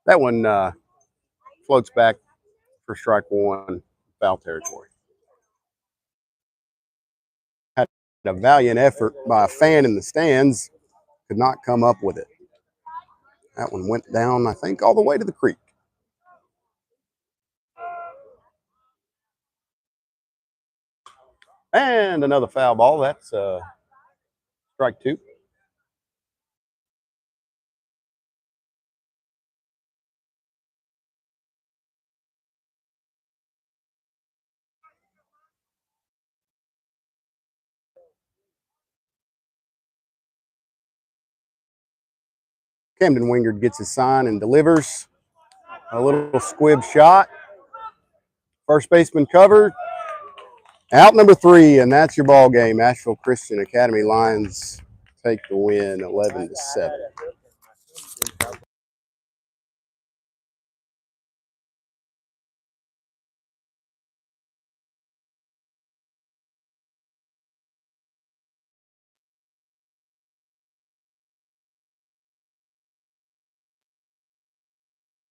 That one floats back for strike 1, foul territory. Had a valiant effort by a fan in the stands, could not come up with it. That one went down, I think, all the way to the creek. And another foul ball. That's strike 2. Camden Wingard gets his sign and delivers a little squib shot. First baseman covered. Out number 3, and that's your ball game. Asheville Christian Academy Lions take the win 11-7.